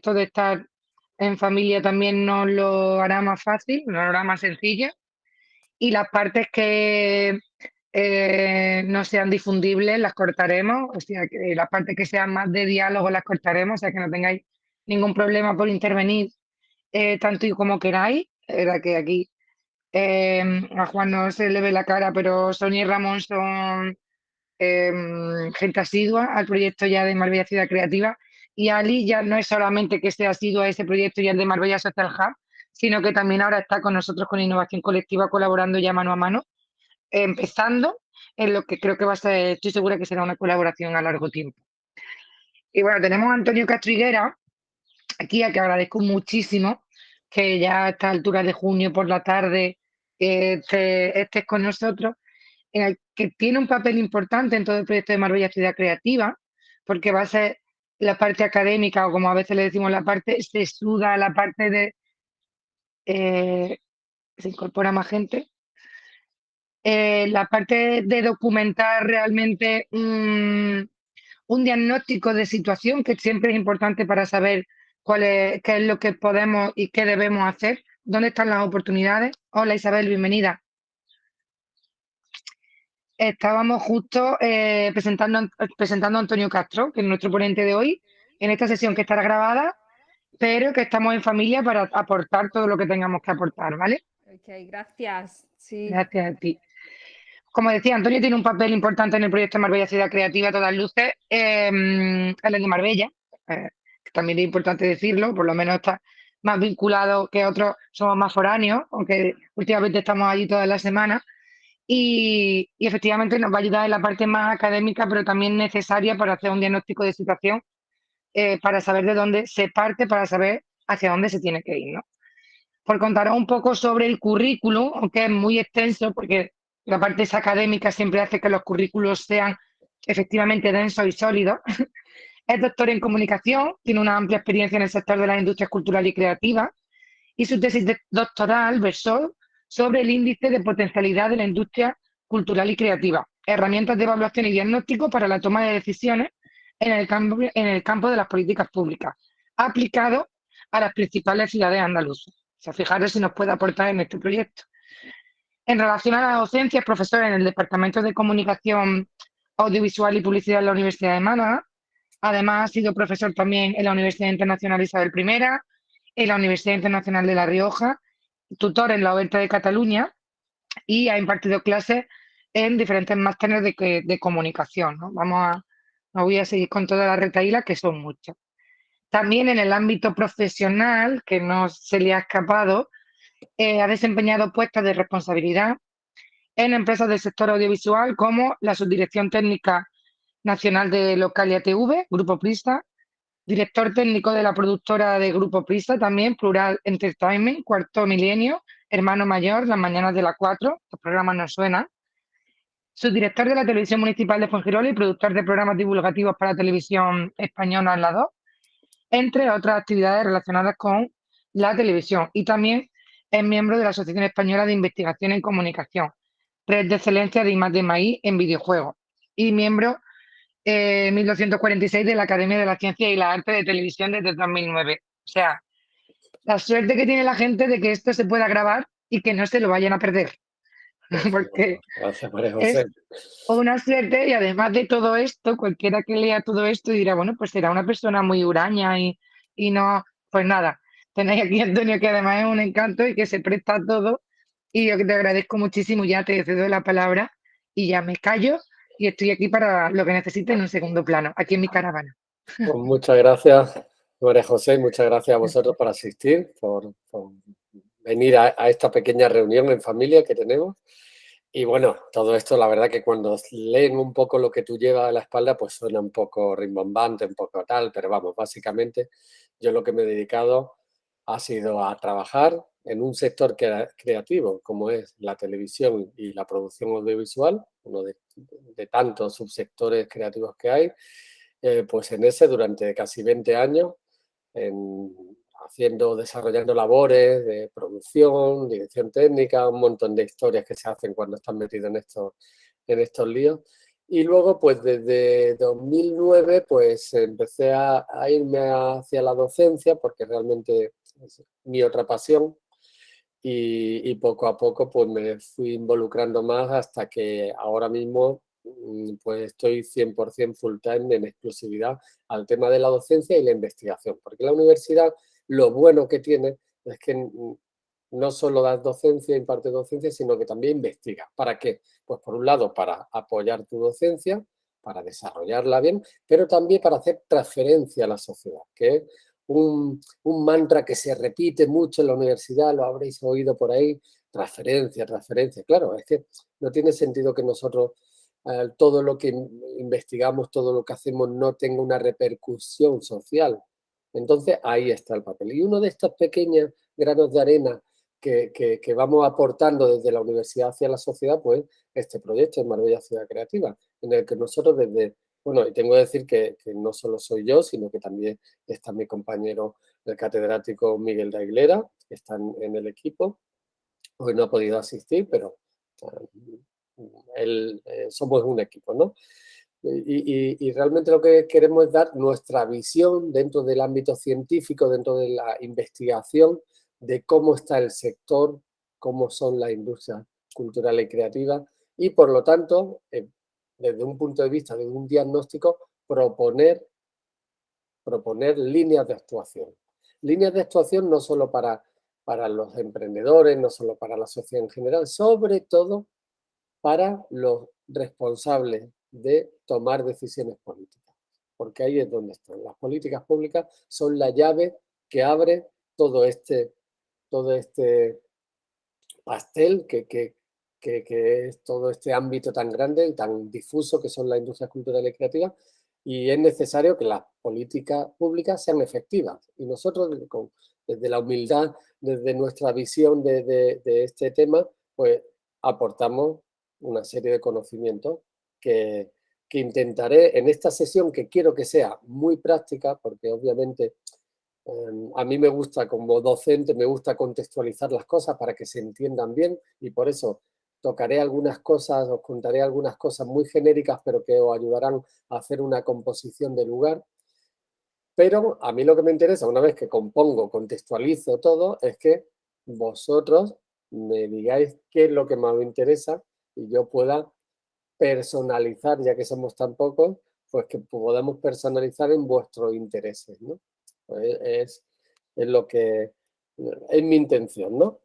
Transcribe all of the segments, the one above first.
esto de estar en familia también nos lo hará más fácil, nos lo hará más sencillo. Y las partes que no sean difundibles las cortaremos, o sea, que las partes que sean más de diálogo las cortaremos, o sea, que no tengáis ningún problema por intervenir tanto y como queráis. Era que aquí a Juan no se le ve la cara, pero Sonia y Ramón son gente asidua al proyecto ya de Marbella Ciudad Creativa. Y Ali ya no es solamente que sea asidua a ese proyecto y el de Marbella Social Hub, sino que también ahora está con nosotros con Innovación Colectiva colaborando ya mano a mano, empezando en lo que creo que va a ser, estoy segura que será una colaboración a largo tiempo. Y bueno, tenemos a Antonio Castro Higuera, aquí a que agradezco muchísimo que ya a esta altura de junio por la tarde estés con nosotros, en el que tiene un papel importante en todo el proyecto de Marbella Ciudad Creativa, porque va a ser la parte académica, o como a veces le decimos la parte sesuda, la parte de... se incorpora más gente. La parte de documentar realmente un diagnóstico de situación, que siempre es importante para saber qué es lo que podemos y qué debemos hacer, dónde están las oportunidades. Hola Isabel, bienvenida. Estábamos justo presentando a Antonio Castro, que es nuestro ponente de hoy, en esta sesión que estará grabada, pero que estamos en familia para aportar todo lo que tengamos que aportar, ¿vale? Ok, gracias. Sí. Gracias a ti. Como decía, Antonio tiene un papel importante en el proyecto Marbella Ciudad Creativa a todas luces. Él es de Marbella, que también es importante decirlo, por lo menos está más vinculado que otros, somos más foráneos, aunque últimamente estamos allí todas las semanas. Y efectivamente nos va a ayudar en la parte más académica, pero también necesaria para hacer un diagnóstico de situación, para saber de dónde se parte, para saber hacia dónde se tiene que ir, ¿no? Por contaros un poco sobre el currículum, aunque es muy extenso, porque la parte esa académica siempre hace que los currículos sean efectivamente densos y sólidos. Es doctor en comunicación, tiene una amplia experiencia en el sector de las industrias culturales y creativas, y su tesis doctoral versó sobre el índice de potencialidad de la industria cultural y creativa, herramientas de evaluación y diagnóstico para la toma de decisiones en el campo de las políticas públicas, aplicado a las principales ciudades andaluzas. O sea, fijaros si nos puede aportar en este proyecto. En relación a la docencia, es profesor en el Departamento de Comunicación Audiovisual y Publicidad de la Universidad de Málaga. Además, ha sido profesor también en la Universidad Internacional Isabel I, en la Universidad Internacional de La Rioja, tutor en la Oberta de Cataluña y ha impartido clases en diferentes másteres de comunicación, ¿no? No voy a seguir con toda la retahíla, que son muchas. También en el ámbito profesional, que no se le ha escapado, ha desempeñado puestos de responsabilidad en empresas del sector audiovisual como la Subdirección Técnica Nacional de Localia TV, Grupo Prisa, director técnico de la productora de Grupo Prisa, también Plural Entertainment, Cuarto Milenio, Hermano Mayor, Las Mañanas de la 4, los programas nos suenan, subdirector de la Televisión Municipal de Fuengirola y productor de programas divulgativos para Televisión Española en la 2, entre otras actividades relacionadas con la televisión. Y también es miembro de la Asociación Española de Investigación en Comunicación, Red de Excelencia de I+D+I en Videojuegos, y miembro 1246 de la Academia de la Ciencia y la Arte de Televisión desde 2009. O sea, la suerte que tiene la gente de que esto se pueda grabar y que no se lo vayan a perder. Porque Gracias, María es José. una suerte, y además de todo esto, cualquiera que lea todo esto dirá, bueno, pues será una persona muy huraña y no, pues nada. Tenéis aquí a Antonio, que además es un encanto y que se presta a todo. Y yo que te agradezco muchísimo, ya te cedo la palabra y ya me callo y estoy aquí para lo que necesite en un segundo plano, aquí en mi caravana. Pues muchas gracias, María José, y muchas gracias a vosotros por asistir, por venir a esta pequeña reunión en familia que tenemos. Y bueno, todo esto, la verdad que cuando leen un poco lo que tú llevas a la espalda, pues suena un poco rimbombante, un poco tal, pero vamos, básicamente yo lo que me he dedicado ha sido a trabajar en un sector creativo, como es la televisión y la producción audiovisual, uno de tantos subsectores creativos que hay, pues en ese durante casi 20 años, desarrollando labores de producción, dirección técnica, un montón de historias que se hacen cuando estás metido en estos líos. Y luego, pues desde 2009, pues empecé a irme hacia la docencia porque realmente es mi otra pasión y poco a poco pues me fui involucrando más hasta que ahora mismo pues estoy 100% full time en exclusividad al tema de la docencia y la investigación. Porque la universidad lo bueno que tiene es que no solo das docencia, imparte docencia, sino que también investiga. ¿Para qué? Pues por un lado para apoyar tu docencia, para desarrollarla bien, pero también para hacer transferencia a la sociedad, que es un mantra que se repite mucho en la universidad, lo habréis oído por ahí, transferencia, transferencia. Claro, es que no tiene sentido que nosotros todo lo que investigamos, todo lo que hacemos no tenga una repercusión social. Entonces ahí está el papel. Y uno de estos pequeños granos de arena que vamos aportando desde la universidad hacia la sociedad, pues este proyecto en Marbella Ciudad Creativa, en el que nosotros desde, bueno, y tengo que decir que no solo soy yo, sino que también está mi compañero, el catedrático Miguel de Aguilera, que está en el equipo, hoy no ha podido asistir, pero somos un equipo, ¿no? Y realmente lo que queremos es dar nuestra visión dentro del ámbito científico, dentro de la investigación, de cómo está el sector, cómo son las industrias culturales y creativas y, por lo tanto, desde un punto de vista, de un diagnóstico, proponer líneas de actuación. Líneas de actuación no solo para los emprendedores, no solo para la sociedad en general, sobre todo para los responsables de tomar decisiones políticas, porque ahí es donde están. Las políticas públicas son la llave que abre todo este pastel que es todo este ámbito tan grande y tan difuso que son las industrias culturales y creativas, y es necesario que las políticas públicas sean efectivas. Y nosotros, desde la humildad, desde nuestra visión de este tema, pues aportamos una serie de conocimientos que intentaré en esta sesión, que quiero que sea muy práctica, porque obviamente a mí me gusta, como docente, me gusta contextualizar las cosas para que se entiendan bien y por eso tocaré algunas cosas, os contaré algunas cosas muy genéricas, pero que os ayudarán a hacer una composición de lugar. Pero a mí lo que me interesa, una vez que compongo, contextualizo todo, es que vosotros me digáis qué es lo que más os interesa y yo pueda personalizar, ya que somos tan pocos, pues que podamos personalizar en vuestros intereses, ¿no? Pues es lo que es mi intención, ¿no?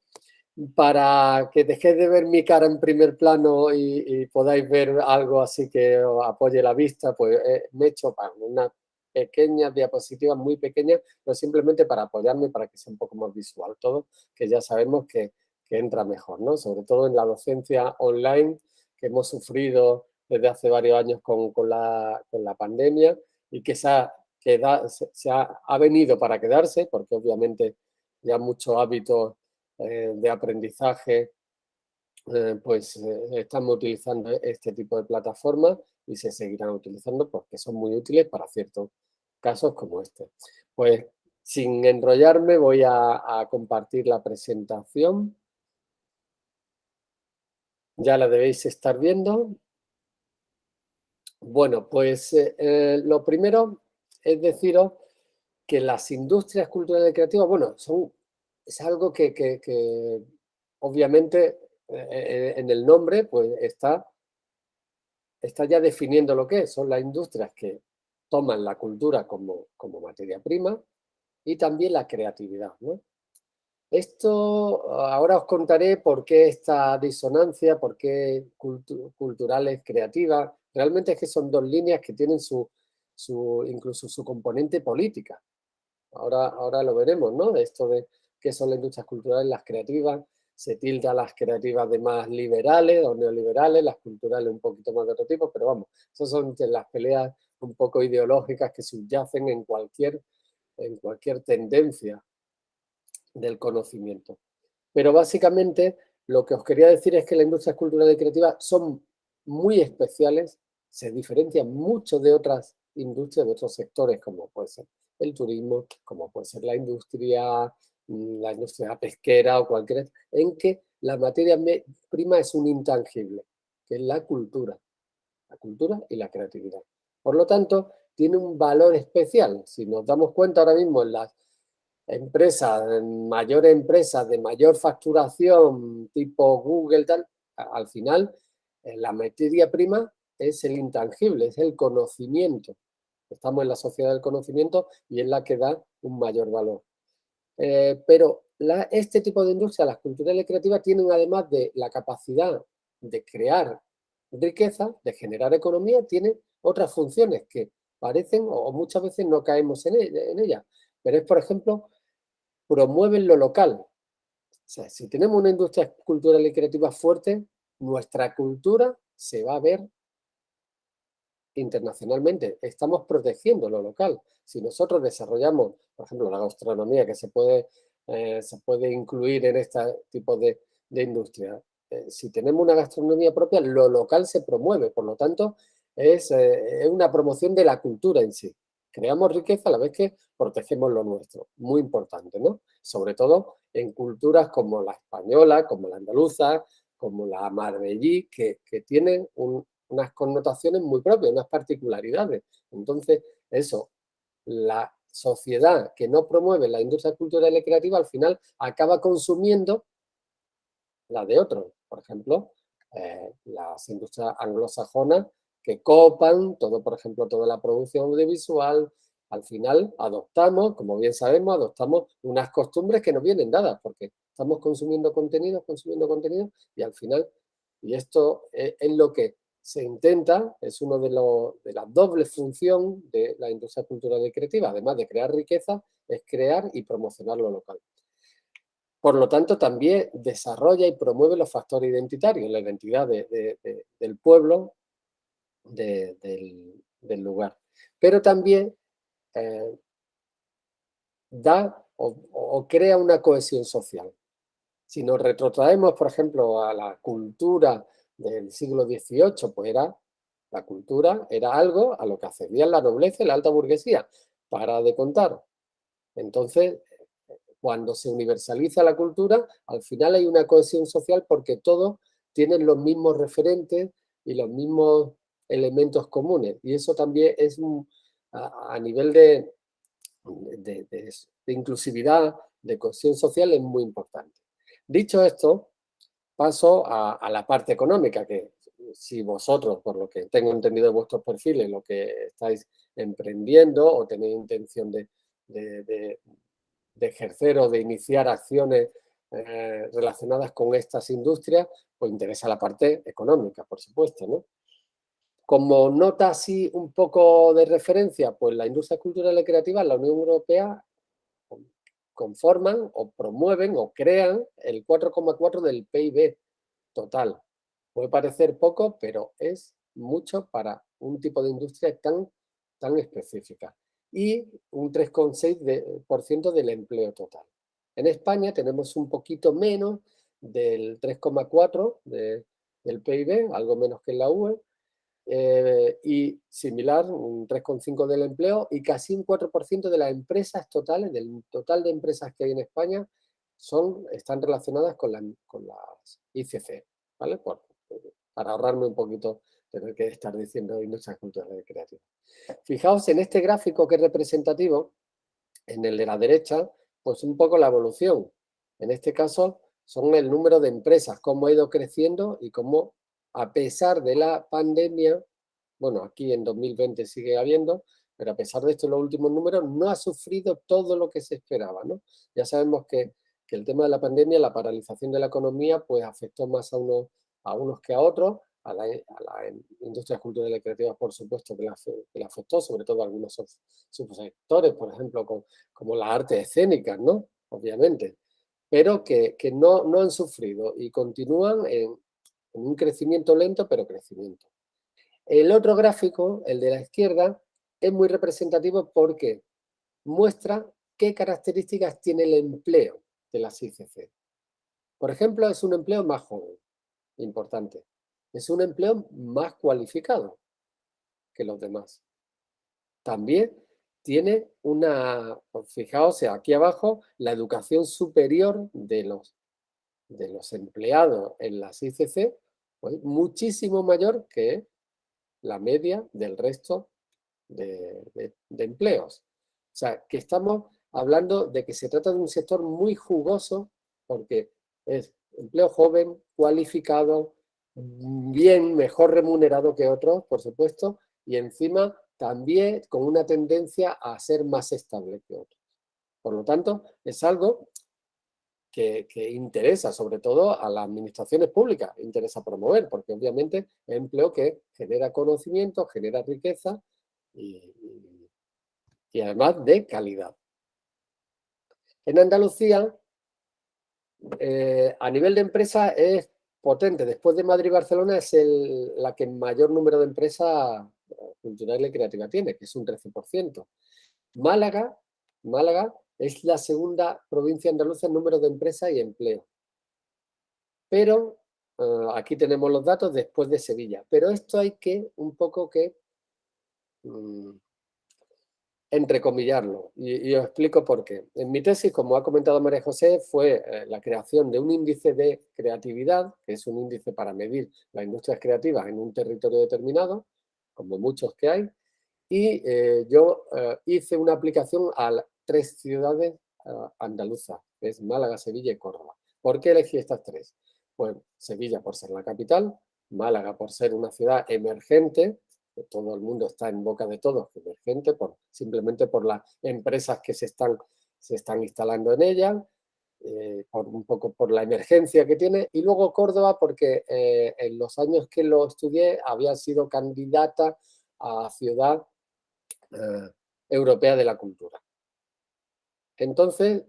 Para que dejéis de ver mi cara en primer plano y podáis ver algo así que os apoye la vista, pues me he hecho una pequeña diapositiva, muy pequeña, pero simplemente para apoyarme, para que sea un poco más visual todo, que ya sabemos que entra mejor, ¿no? Sobre todo en la docencia online que hemos sufrido desde hace varios años con la pandemia y que ha venido para quedarse, porque obviamente ya muchos hábitos de aprendizaje pues estamos utilizando este tipo de plataformas y se seguirán utilizando porque son muy útiles para ciertos casos como este. Pues sin enrollarme voy a compartir la presentación. Ya la debéis estar viendo. Bueno, pues lo primero es deciros que las industrias culturales y creativas, bueno, es algo que obviamente en el nombre pues está ya definiendo lo que es. Son las industrias que toman la cultura como materia prima y también la creatividad, ¿no? Esto ahora os contaré por qué esta disonancia, por qué culturales creativas. Realmente es que son dos líneas que tienen incluso su componente política. Ahora lo veremos, ¿no? Esto de qué son las industrias culturales, las creativas. Se tilda a las creativas de más liberales o neoliberales, las culturales un poquito más de otro tipo, pero vamos, esas son las peleas un poco ideológicas que subyacen en cualquier tendencia del conocimiento. Pero básicamente lo que os quería decir es que las industrias culturales y creativas son muy especiales, se diferencian mucho de otras industrias, de otros sectores, como puede ser el turismo, como puede ser la industria pesquera o cualquier, en que la materia prima es un intangible, que es la cultura. la cultura y la creatividad. Por lo tanto, tiene un valor especial. Si nos damos cuenta ahora mismo en las mayores empresas de mayor facturación, tipo Google, tal, al final la materia prima es el intangible, es el conocimiento. Estamos en la sociedad del conocimiento y es la que da un mayor valor. Pero este tipo de industria, las culturales y creativas, tienen además de la capacidad de crear riqueza, de generar economía, tienen otras funciones que parecen o muchas veces no caemos en ellas. Pero es, por ejemplo, promueven lo local. O sea, si tenemos una industria cultural y creativa fuerte, nuestra cultura se va a ver internacionalmente. Estamos protegiendo lo local. Si nosotros desarrollamos, por ejemplo, la gastronomía, que se puede incluir en este tipo de industria, si tenemos una gastronomía propia, lo local se promueve. Por lo tanto, es una promoción de la cultura en sí. Creamos riqueza a la vez que protegemos lo nuestro. Muy importante, ¿no? Sobre todo en culturas como la española, como la andaluza, como la marbellí, que tienen unas connotaciones muy propias, unas particularidades. Entonces, eso, la sociedad que no promueve la industria cultural y creativa al final acaba consumiendo la de otros. Por ejemplo, las industrias anglosajonas que copan todo, por ejemplo, toda la producción audiovisual. Al final adoptamos, como bien sabemos, unas costumbres que nos vienen dadas porque estamos consumiendo contenido y al final, y esto es lo que se intenta, es uno de las dobles funciones de la industria cultural y creativa, además de crear riqueza, es crear y promocionar lo local. Por lo tanto, también desarrolla y promueve los factores identitarios, la identidad del pueblo, del lugar. Pero también da o crea una cohesión social. Si nos retrotraemos, por ejemplo, a la cultura del siglo XVIII, pues la cultura era algo a lo que accedían la nobleza y la alta burguesía, para de contar. Entonces, cuando se universaliza la cultura, al final hay una cohesión social porque todos tienen los mismos referentes y los mismos elementos comunes. Y eso también es a nivel de inclusividad, de cohesión social, es muy importante. Dicho esto, paso a la parte económica, que si vosotros, por lo que tengo entendido de vuestros perfiles, lo que estáis emprendiendo o tenéis intención de ejercer o de iniciar acciones relacionadas con estas industrias, pues interesa la parte económica, por supuesto, ¿no? Como nota así un poco de referencia, pues la industria cultural y creativa en la Unión Europea conforman o promueven o crean el 4,4 del PIB total. Puede parecer poco, pero es mucho para un tipo de industria tan específica. Y un 3,6% del empleo total. En España tenemos un poquito menos del 3,4 del PIB, algo menos que en la UE, y similar, un 3,5 del empleo y casi un 4% de las empresas totales, del total de empresas que hay en España, están relacionadas con las ICC, ¿vale? Para ahorrarme un poquito tener que estar diciendo industrias culturales creativas. Fijaos en este gráfico que es representativo, en el de la derecha, pues un poco la evolución. En este caso son el número de empresas, cómo ha ido creciendo y cómo, a pesar de la pandemia, bueno, aquí en 2020 sigue habiendo, pero a pesar de esto, los últimos números, no ha sufrido todo lo que se esperaba, ¿no? Ya sabemos que el tema de la pandemia, la paralización de la economía, pues afectó más a unos que a otros, a la industria cultural y creativa, por supuesto, que la afectó, sobre todo a algunos subsectores, por ejemplo, como las artes escénicas, ¿no? Obviamente, pero que no han sufrido y continúan en un crecimiento lento, pero crecimiento. El otro gráfico, el de la izquierda, es muy representativo porque muestra qué características tiene el empleo de las ICC. Por ejemplo, es un empleo más joven, importante. Es un empleo más cualificado que los demás. También tiene fijaos aquí abajo, la educación superior de los empleados en las ICC, pues muchísimo mayor que la media del resto de empleos. O sea, que estamos hablando de que se trata de un sector muy jugoso porque es empleo joven, cualificado, bien, mejor remunerado que otros, por supuesto, y encima también con una tendencia a ser más estable que otros. Por lo tanto, es algo que interesa sobre todo a las administraciones públicas, interesa promover, porque obviamente es empleo que genera conocimiento, genera riqueza y además de calidad. En Andalucía, a nivel de empresa es potente. Después de Madrid y Barcelona es la que mayor número de empresas culturales y creativas tiene, que es un 13%. Málaga es la segunda provincia andaluza en número de empresas y empleo. Pero aquí tenemos los datos después de Sevilla. Pero esto hay que un poco que entrecomillarlo. Y os explico por qué. En mi tesis, como ha comentado María José, fue la creación de un índice de creatividad, que es un índice para medir las industrias creativas en un territorio determinado, como muchos que hay, y yo hice una aplicación a 3 ciudades andaluzas, que es Málaga, Sevilla y Córdoba. ¿Por qué elegí estas 3? Pues Sevilla por ser la capital, Málaga por ser una ciudad emergente, que todo el mundo está en boca de todos, emergente, simplemente por las empresas que se están instalando en ella, un poco por la emergencia que tiene, y luego Córdoba porque en los años que lo estudié había sido candidata a ciudad europea de la cultura. Entonces,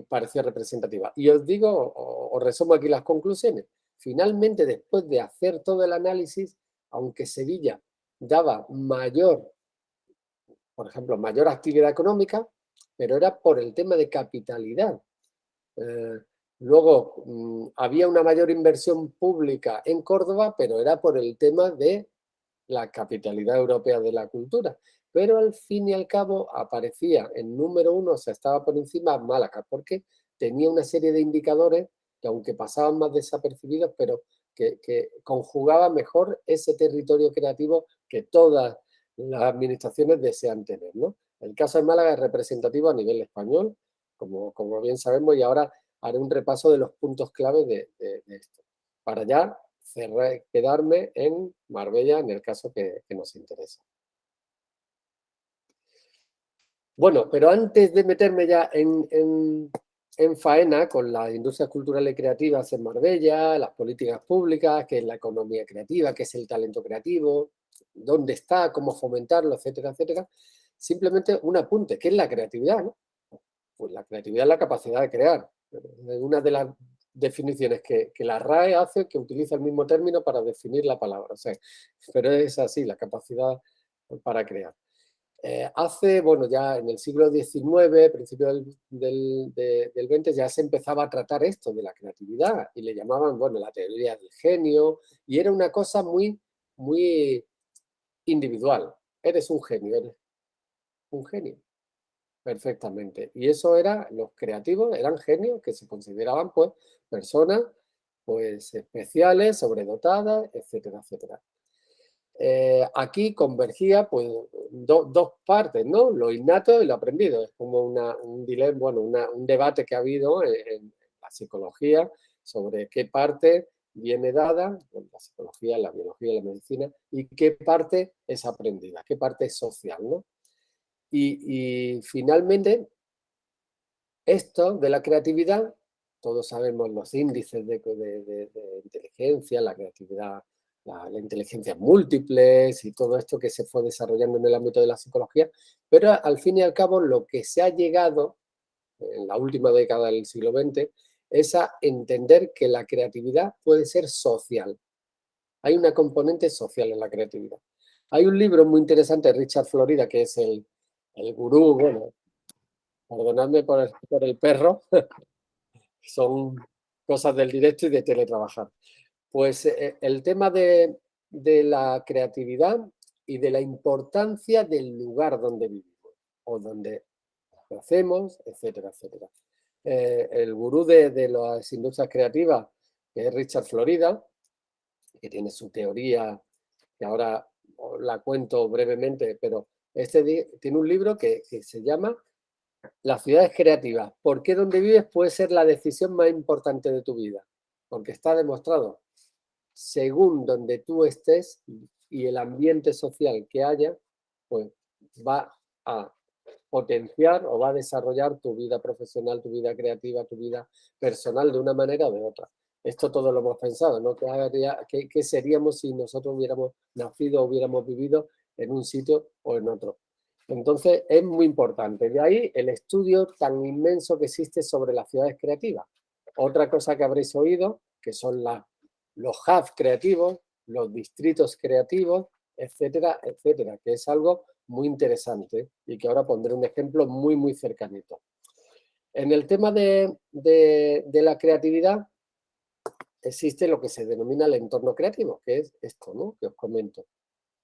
pareció representativa. Y os digo, os resumo aquí las conclusiones. Finalmente, después de hacer todo el análisis, aunque Sevilla daba por ejemplo, mayor actividad económica, pero era por el tema de capitalidad. Luego, había una mayor inversión pública en Córdoba, pero era por el tema de la capitalidad europea de la cultura. Pero al fin y al cabo aparecía en número 1, o sea, estaba por encima Málaga, porque tenía una serie de indicadores que aunque pasaban más desapercibidos, pero que conjugaba mejor ese territorio creativo que todas las administraciones desean tener, ¿no? El caso de Málaga es representativo a nivel español, como bien sabemos, y ahora haré un repaso de los puntos clave de esto, para ya quedarme en Marbella en el caso que nos interesa. Bueno, pero antes de meterme ya en faena con las industrias culturales y creativas en Marbella, las políticas públicas, qué es la economía creativa, qué es el talento creativo, dónde está, cómo fomentarlo, etcétera, etcétera, simplemente un apunte, ¿qué es la creatividad, no? Pues la creatividad es la capacidad de crear. Una de las definiciones que la RAE hace, que utiliza el mismo término para definir la palabra. O sea, pero es así, la capacidad para crear. Bueno, ya en el siglo XIX, principio del XX, ya se empezaba a tratar esto de la creatividad y le llamaban, bueno, la teoría del genio, y era una cosa muy, muy individual. Eres un genio, eres un genio. Perfectamente. Y eso los creativos eran genios que se consideraban pues personas pues especiales, sobredotadas, etcétera, etcétera. Aquí convergía pues dos partes, ¿no? Lo innato y lo aprendido. Es como un dilema, bueno, un debate que ha habido en la psicología sobre qué parte viene dada, en la psicología, la biología, la medicina, y qué parte es aprendida, qué parte es social, ¿no? Y finalmente, esto de la creatividad, todos sabemos los índices de inteligencia, la creatividad, la inteligencia múltiples y todo esto que se fue desarrollando en el ámbito de la psicología, pero al fin y al cabo lo que se ha llegado en la última década del siglo XX es a entender que la creatividad puede ser social. Hay una componente social en la creatividad. Hay un libro muy interesante de Richard Florida, que es el gurú, bueno, perdonadme por el perro, son cosas del directo y de teletrabajar. Pues el tema de la creatividad y de la importancia del lugar donde vivimos o donde hacemos, etcétera, etcétera. El gurú de las industrias creativas, que es Richard Florida, que tiene su teoría que ahora os la cuento brevemente, pero tiene un libro que se llama Las ciudades creativas. ¿Por qué donde vives puede ser la decisión más importante de tu vida? Porque está demostrado, según donde tú estés y el ambiente social que haya, pues va a potenciar o va a desarrollar tu vida profesional, tu vida creativa, tu vida personal de una manera o de otra. Esto todo lo hemos pensado, ¿no? ¿Qué seríamos si nosotros hubiéramos nacido o hubiéramos vivido en un sitio o en otro? Entonces, es muy importante. De ahí el estudio tan inmenso que existe sobre las ciudades creativas. Otra cosa que habréis oído, que son los hubs creativos, los distritos creativos, etcétera, etcétera, que es algo muy interesante y que ahora pondré un ejemplo muy, muy cercanito. En el tema de la creatividad existe lo que se denomina el entorno creativo, que es esto, ¿no?, que os comento.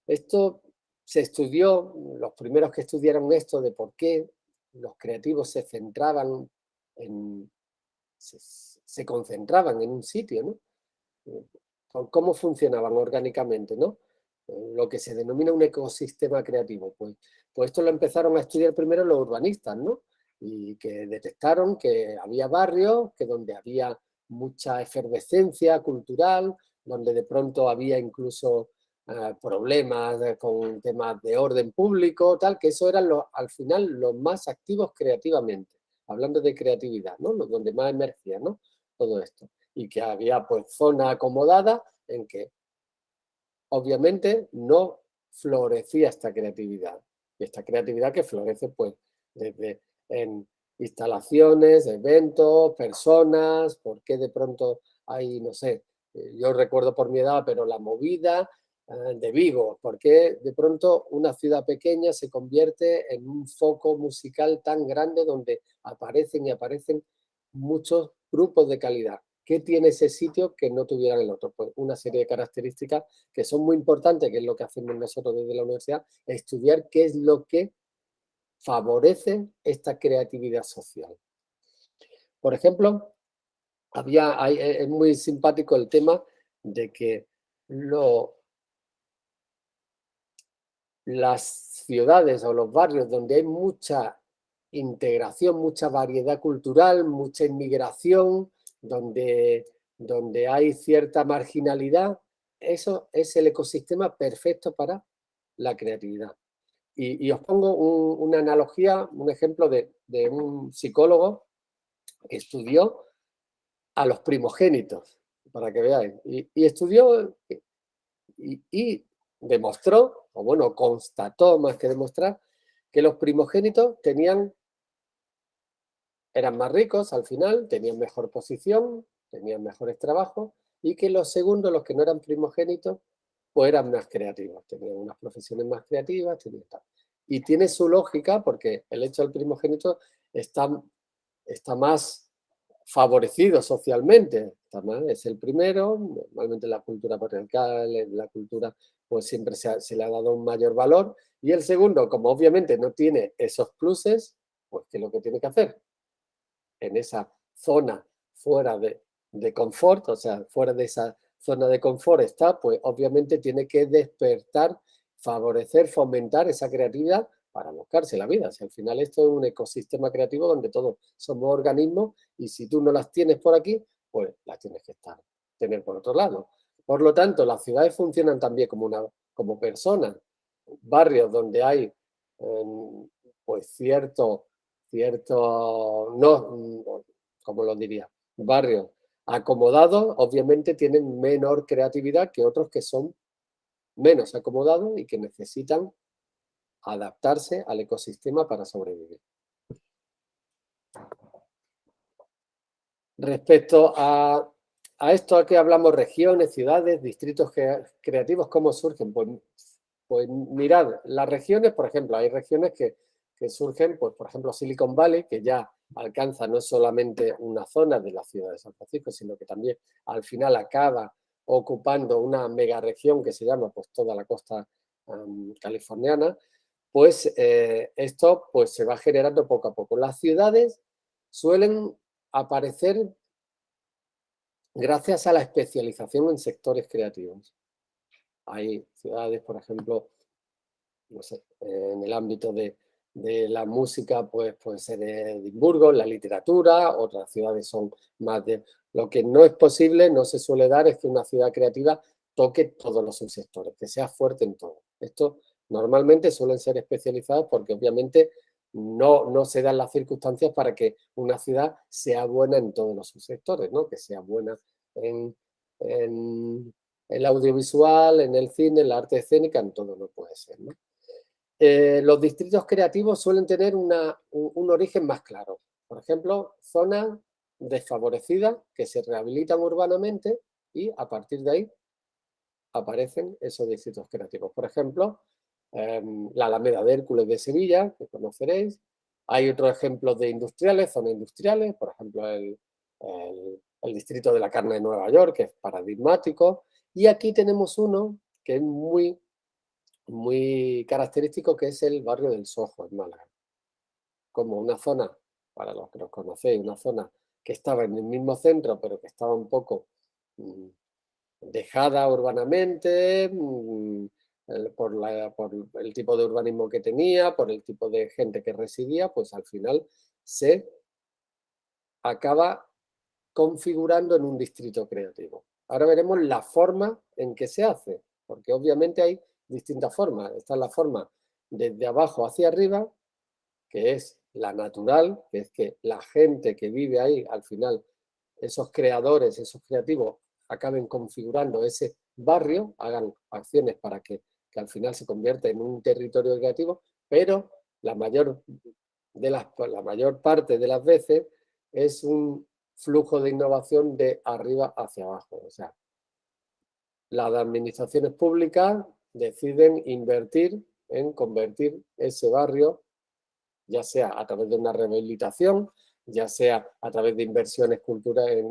Esto se estudió, los primeros que estudiaron esto de por qué los creativos se centraban se concentraban en un sitio, ¿no? Cómo funcionaban orgánicamente, ¿no? Lo que se denomina un ecosistema creativo. Pues esto lo empezaron a estudiar primero los urbanistas, ¿no? Y que detectaron que había barrios que donde había mucha efervescencia cultural, donde de pronto había incluso problemas con temas de orden público, tal, que eso eran al final los más activos creativamente, hablando de creatividad, ¿no? Los donde más emergía, ¿no? Todo esto. Y que había pues zona acomodada en que obviamente no florecía esta creatividad. Y esta creatividad que florece pues desde en instalaciones, eventos, personas, porque de pronto hay, no sé, yo recuerdo por mi edad, pero la movida de Vigo, porque de pronto una ciudad pequeña se convierte en un foco musical tan grande donde aparecen y aparecen muchos grupos de calidad. ¿Qué tiene ese sitio que no tuviera el otro? Pues una serie de características que son muy importantes, que es lo que hacemos nosotros desde la universidad, estudiar qué es lo que favorece esta creatividad social. Por ejemplo, es muy simpático el tema de que las ciudades o los barrios donde hay mucha integración, mucha variedad cultural, mucha inmigración, donde hay cierta marginalidad, eso es el ecosistema perfecto para la creatividad. Y os pongo una analogía, un ejemplo de un psicólogo que estudió a los primogénitos, para que veáis, y estudió y demostró, o bueno, constató más que demostrar, que los primogénitos eran más ricos al final, tenían mejor posición, tenían mejores trabajos, y que los segundos, los que no eran primogénitos, pues eran más creativos, tenían unas profesiones más creativas, y tiene su lógica porque el hecho del primogénito está más favorecido socialmente, es el primero, normalmente en la cultura patriarcal, en la cultura pues siempre se le ha dado un mayor valor, y el segundo, como obviamente no tiene esos pluses, pues ¿qué es lo que tiene que hacer? En esa zona fuera de confort, o sea, fuera de esa zona de confort está, pues obviamente tiene que despertar, favorecer, fomentar esa creatividad para buscarse la vida. Si al final esto es un ecosistema creativo donde todos somos organismos y si tú no las tienes por aquí, pues las tienes que tener por otro lado. Por lo tanto, las ciudades funcionan también como personas, barrios donde hay pues cierto, no, ¿cómo lo diría? Barrios acomodados, obviamente tienen menor creatividad que otros que son menos acomodados y que necesitan adaptarse al ecosistema para sobrevivir. Respecto a esto a que hablamos, regiones, ciudades, distritos creativos, ¿cómo surgen? Pues mirad, las regiones, por ejemplo, hay regiones que surgen, pues por ejemplo Silicon Valley, que ya alcanza no solamente una zona de la ciudad de San Francisco, sino que también al final acaba ocupando una megaregión que se llama pues toda la costa californiana, pues esto pues se va generando poco a poco. Las ciudades suelen aparecer gracias a la especialización en sectores creativos. Hay ciudades, por ejemplo, no sé, en el ámbito de la música, pues puede ser Edimburgo, la literatura, otras ciudades son más de... Lo que no es posible, no se suele dar, es que una ciudad creativa toque todos los subsectores, que sea fuerte en todo. Esto normalmente suelen ser especializadas porque obviamente no se dan las circunstancias para que una ciudad sea buena en todos los subsectores, ¿no? Que sea buena en el audiovisual, en el cine, en la arte escénica, en todo no puede ser, ¿no? Los distritos creativos suelen tener un origen más claro. Por ejemplo, zonas desfavorecidas que se rehabilitan urbanamente y a partir de ahí aparecen esos distritos creativos. Por ejemplo, la Alameda de Hércules de Sevilla, que conoceréis. Hay otros ejemplos de industriales, zonas industriales, por ejemplo, el distrito de la carne de Nueva York, que es paradigmático. Y aquí tenemos uno que es muy característico, que es el barrio del Soho en Málaga. Como una zona, para los que los conocéis, una zona que estaba en el mismo centro, pero que estaba un poco dejada urbanamente, por el tipo de urbanismo que tenía, por el tipo de gente que residía, pues al final se acaba configurando en un distrito creativo. Ahora veremos la forma en que se hace, porque obviamente hay distintas formas. Está la forma desde abajo hacia arriba, que es la natural, que es que la gente que vive ahí, al final, esos creadores, esos creativos, acaben configurando ese barrio, hagan acciones para que al final se convierta en un territorio creativo, pero la mayor parte de las veces es un flujo de innovación de arriba hacia abajo. O sea, las administraciones públicas deciden invertir en convertir ese barrio, ya sea a través de una rehabilitación, ya sea a través de inversiones culturales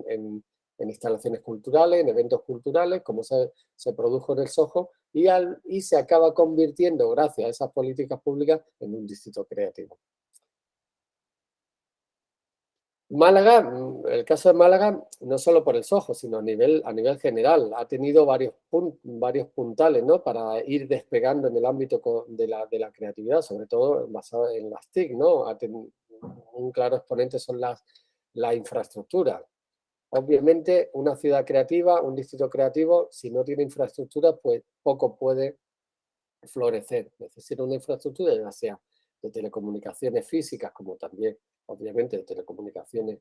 en instalaciones culturales, en eventos culturales, como se produjo en el Soho, y se acaba convirtiendo, gracias a esas políticas públicas, en un distrito creativo. Málaga, el caso de Málaga, no solo por el Soho, sino a nivel general, ha tenido varios puntales, ¿no? Para ir despegando en el ámbito de la creatividad, sobre todo basado en las TIC, ¿no? Un claro exponente son la infraestructura. Obviamente, una ciudad creativa, un distrito creativo, si no tiene infraestructura, pues poco puede florecer. Necesita una infraestructura, ya sea de telecomunicaciones físicas, como también, obviamente, de telecomunicaciones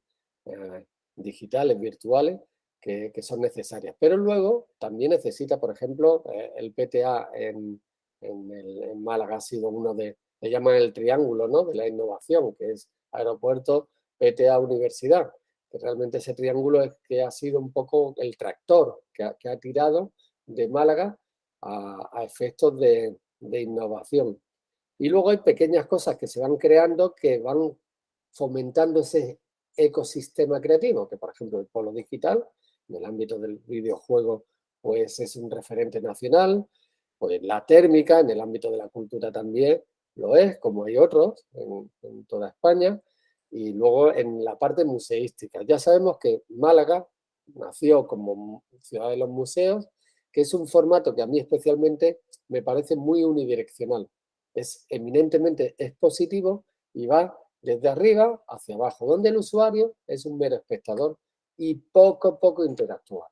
digitales, virtuales, que son necesarias. Pero luego también necesita, por ejemplo, el PTA en Málaga ha sido uno le llaman el triángulo, ¿no?, de la innovación, que es aeropuerto, PTA, universidad, que realmente ese triángulo es que ha sido un poco el tractor que ha tirado de Málaga a efectos de innovación. Y luego hay pequeñas cosas que se van creando que van fomentando ese ecosistema creativo, que por ejemplo el polo digital, en el ámbito del videojuego, pues es un referente nacional, pues la térmica, en el ámbito de la cultura también lo es, como hay otros en toda España, y luego en la parte museística. Ya sabemos que Málaga nació como ciudad de los museos, que es un formato que a mí especialmente me parece muy unidireccional. Es eminentemente expositivo y va desde arriba hacia abajo, donde el usuario es un mero espectador y poco interactúa.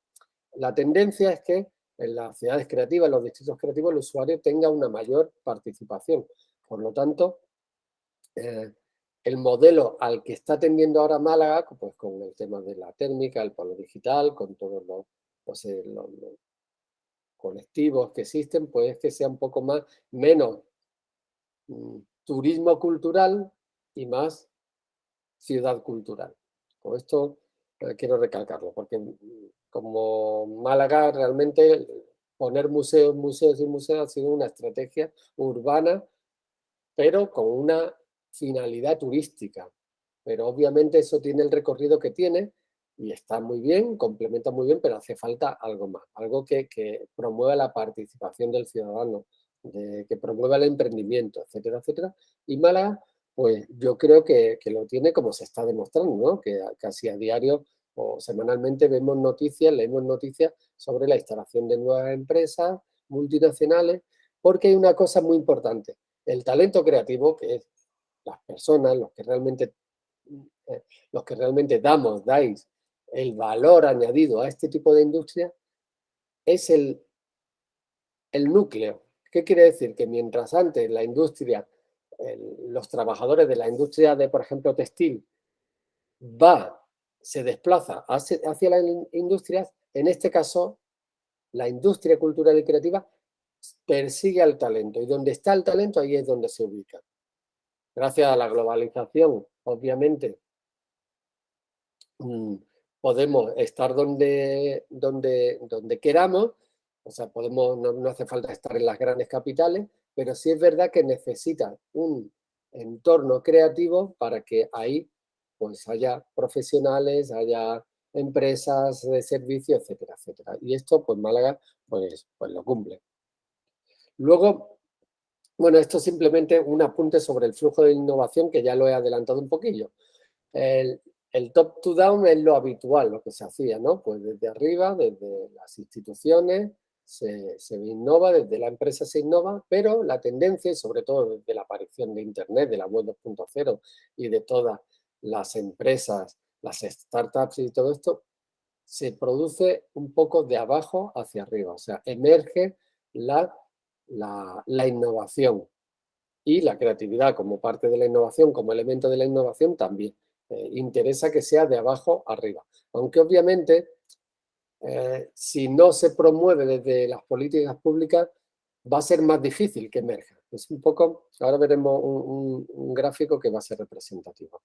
La tendencia es que en las ciudades creativas, en los distritos creativos, el usuario tenga una mayor participación. Por lo tanto, el modelo al que está tendiendo ahora Málaga, pues con el tema de la térmica, el polo digital, con todos los colectivos que existen, pues que sea un poco menos turismo cultural y más ciudad cultural. Con esto quiero recalcarlo, porque como Málaga realmente poner museos ha sido una estrategia urbana, pero con una finalidad turística. Pero obviamente eso tiene el recorrido que tiene y está muy bien, complementa muy bien, pero hace falta algo más, algo que promueva la participación del ciudadano, que promueva el emprendimiento, etcétera, etcétera. Y Málaga, pues yo creo que lo tiene, como se está demostrando, ¿no? Que casi a diario o semanalmente leemos noticias sobre la instalación de nuevas empresas, multinacionales, porque hay una cosa muy importante. El talento creativo, que es las personas, los que realmente dais el valor añadido a este tipo de industria, es el núcleo. ¿Qué quiere decir? Que mientras antes la industria, los trabajadores de la industria de, por ejemplo, textil, se desplaza hacia las industrias, en este caso, la industria cultural y creativa persigue al talento, y donde está el talento, ahí es donde se ubica. Gracias a la globalización, obviamente, podemos estar donde queramos, o sea, no hace falta estar en las grandes capitales, pero sí es verdad que necesita un entorno creativo para que ahí pues haya profesionales, haya empresas de servicio, etcétera, etcétera. Y esto, pues Málaga, pues lo cumple. Luego, bueno, esto es simplemente un apunte sobre el flujo de innovación, que ya lo he adelantado un poquillo. El top to down es lo habitual, lo que se hacía, ¿no? Pues desde arriba, desde las instituciones, se innova, desde la empresa se innova, pero la tendencia, y sobre todo desde la aparición de Internet, de la web 2.0 y de todas las empresas, las startups y todo esto, se produce un poco de abajo hacia arriba, o sea, emerge la innovación y la creatividad como parte de la innovación, como elemento de la innovación también. Interesa que sea de abajo arriba. Aunque obviamente, si no se promueve desde las políticas públicas, va a ser más difícil que emerja. Es un poco, ahora veremos un gráfico que va a ser representativo.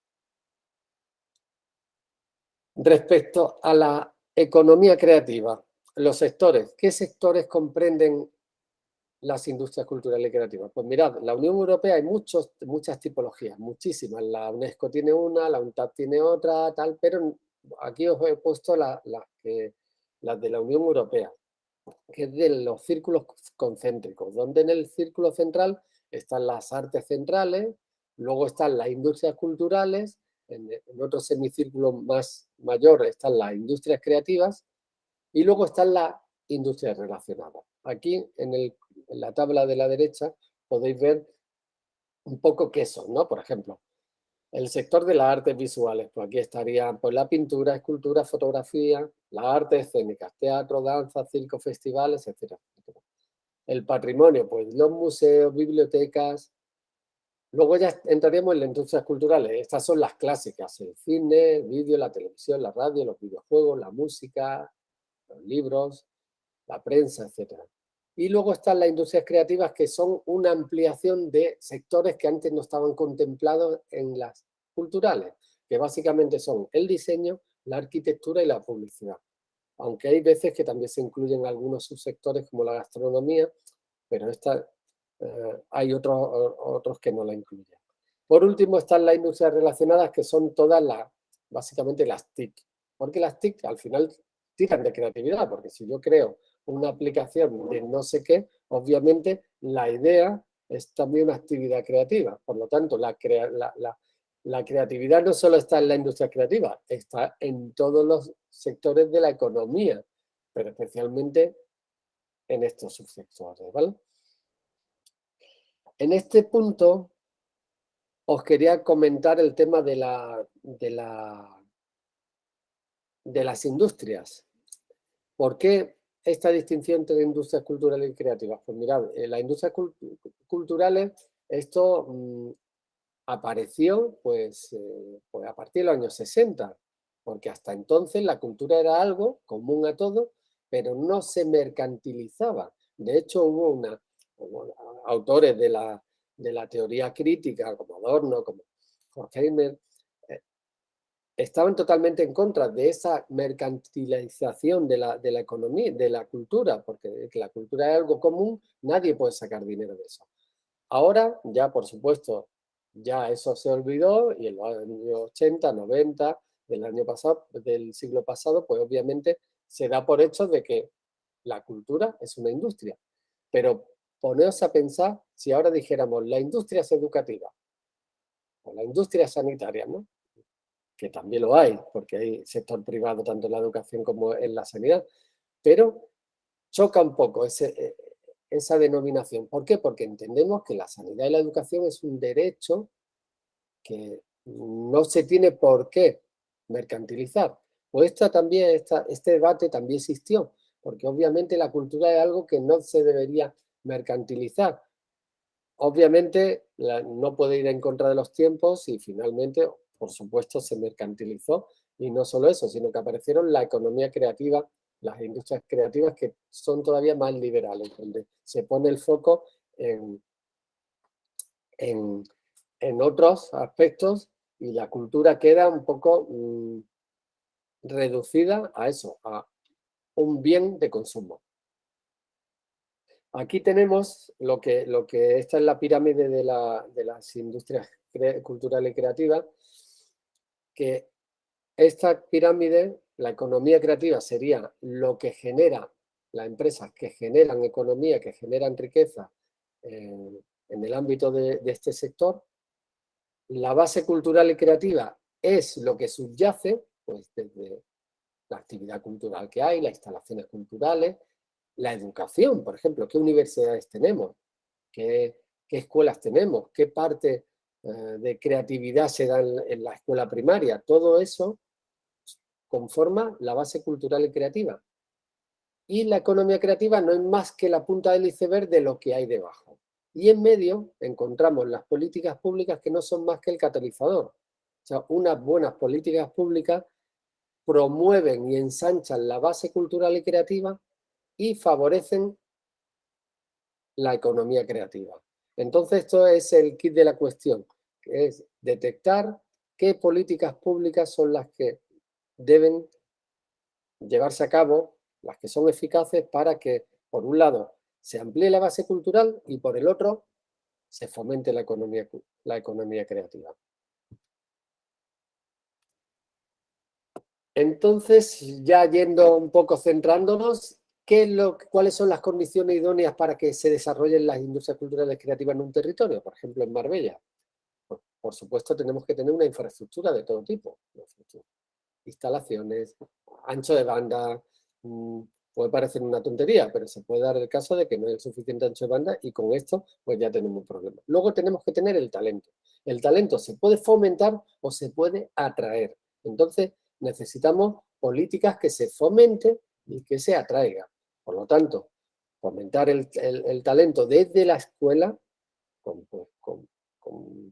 Respecto a la economía creativa, los sectores, ¿qué sectores comprenden las industrias culturales y creativas? Pues mirad, en la Unión Europea hay muchas tipologías, muchísimas. La UNESCO tiene una, la UNTAD tiene otra, tal, pero aquí os he puesto las de la Unión Europea, que es de los círculos concéntricos, donde en el círculo central están las artes centrales, luego están las industrias culturales, en otro semicírculo más mayor están las industrias creativas y luego están las industrias relacionadas. Aquí en la tabla de la derecha podéis ver un poco qué son, ¿no? Por ejemplo, el sector de las artes visuales, pues aquí estarían pues, la pintura, escultura, fotografía, las artes escénicas, teatro, danza, circo, festivales, etcétera, etcétera. El patrimonio, pues los museos, bibliotecas. Luego ya entraríamos en las industrias culturales. Estas son las clásicas: el cine, el vídeo, la televisión, la radio, los videojuegos, la música, los libros, la prensa, etcétera. Y luego están las industrias creativas, que son una ampliación de sectores que antes no estaban contemplados en las culturales, que básicamente son el diseño, la arquitectura y la publicidad. Aunque hay veces que también se incluyen algunos subsectores como la gastronomía, pero hay otros que no la incluyen. Por último están las industrias relacionadas, que son todas básicamente las TIC, porque las TIC al final tiran de creatividad, porque si yo creo una aplicación de no sé qué, obviamente la idea es también una actividad creativa. Por lo tanto, la creatividad no solo está en la industria creativa, está en todos los sectores de la economía, pero especialmente en estos subsectores, ¿vale? En este punto os quería comentar el tema de las industrias. ¿Por qué esta distinción entre industrias culturales y creativas? Pues mirad, las industrias culturales, esto apareció pues a partir de los años 60, porque hasta entonces la cultura era algo común a todos, pero no se mercantilizaba. De hecho, hubo autores de la teoría crítica, como Adorno, como Horkheimer, estaban totalmente en contra de esa mercantilización de la economía, de la cultura, porque la cultura es algo común, nadie puede sacar dinero de eso. Ahora, ya por supuesto, ya eso se olvidó, y en los años 80, 90 del siglo pasado, pues obviamente se da por hecho de que la cultura es una industria. Pero poneos a pensar si ahora dijéramos la industria es educativa o la industria sanitaria, ¿no? Que también lo hay, porque hay sector privado tanto en la educación como en la sanidad, pero choca un poco esa denominación. ¿Por qué? Porque entendemos que la sanidad y la educación es un derecho que no se tiene por qué mercantilizar. Pues este debate también existió, porque obviamente la cultura es algo que no se debería mercantilizar. Obviamente no puede ir en contra de los tiempos y finalmente, por supuesto, se mercantilizó. Y no solo eso, sino que aparecieron la economía creativa, las industrias creativas que son todavía más liberales, donde se pone el foco en otros aspectos y la cultura queda un poco reducida a eso, a un bien de consumo. Aquí tenemos lo que esta es la pirámide de las industrias culturales y creativas, que esta pirámide, la economía creativa sería lo que genera las empresas que generan economía, que generan riqueza en el ámbito de este sector. La base cultural y creativa es lo que subyace, pues desde la actividad cultural que hay, las instalaciones culturales, la educación, por ejemplo, qué universidades tenemos, qué escuelas tenemos, qué parte de creatividad se da en la escuela primaria. Todo eso conforma la base cultural y creativa. Y la economía creativa no es más que la punta del iceberg de lo que hay debajo. Y en medio encontramos las políticas públicas que no son más que el catalizador. O sea, unas buenas políticas públicas promueven y ensanchan la base cultural y creativa y favorecen la economía creativa. Entonces, esto es el kit de la cuestión, que es detectar qué políticas públicas son las que deben llevarse a cabo, las que son eficaces para que, por un lado, se amplíe la base cultural y, por el otro, se fomente la economía creativa. Entonces, ya yendo un poco centrándonos, ¿cuáles son las condiciones idóneas para que se desarrollen las industrias culturales creativas en un territorio? Por ejemplo, en Marbella. Pues, por supuesto, tenemos que tener una infraestructura de todo tipo. Instalaciones, ancho de banda, puede parecer una tontería, pero se puede dar el caso de que no hay suficiente ancho de banda y con esto pues ya tenemos un problema. Luego tenemos que tener el talento. El talento se puede fomentar o se puede atraer. Entonces necesitamos políticas que se fomenten y que se atraigan. Por lo tanto, fomentar el talento desde la escuela con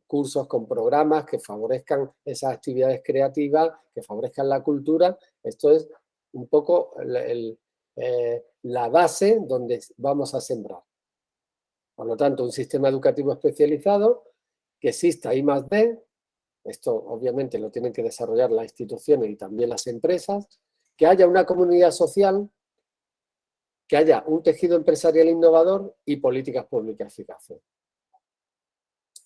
cursos, con programas que favorezcan esas actividades creativas, que favorezcan la cultura. Esto es un poco la base donde vamos a sembrar. Por lo tanto, un sistema educativo especializado, que exista I+D, esto obviamente lo tienen que desarrollar las instituciones y también las empresas, que haya una comunidad social, que haya un tejido empresarial innovador y políticas públicas eficaces.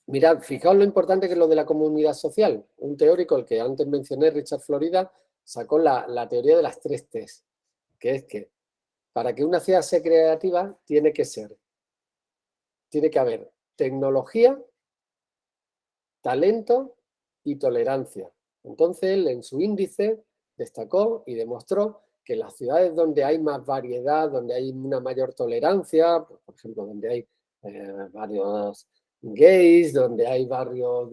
Mirad, fijaos lo importante que es lo de la comunidad social. Un teórico, el que antes mencioné, Richard Florida, sacó la teoría de las 3 T's, que es que para que una ciudad sea creativa tiene que haber tecnología, talento y tolerancia. Entonces él en su índice destacó y demostró que las ciudades donde hay más variedad, donde hay una mayor tolerancia, por ejemplo, donde hay varios gays, donde hay barrios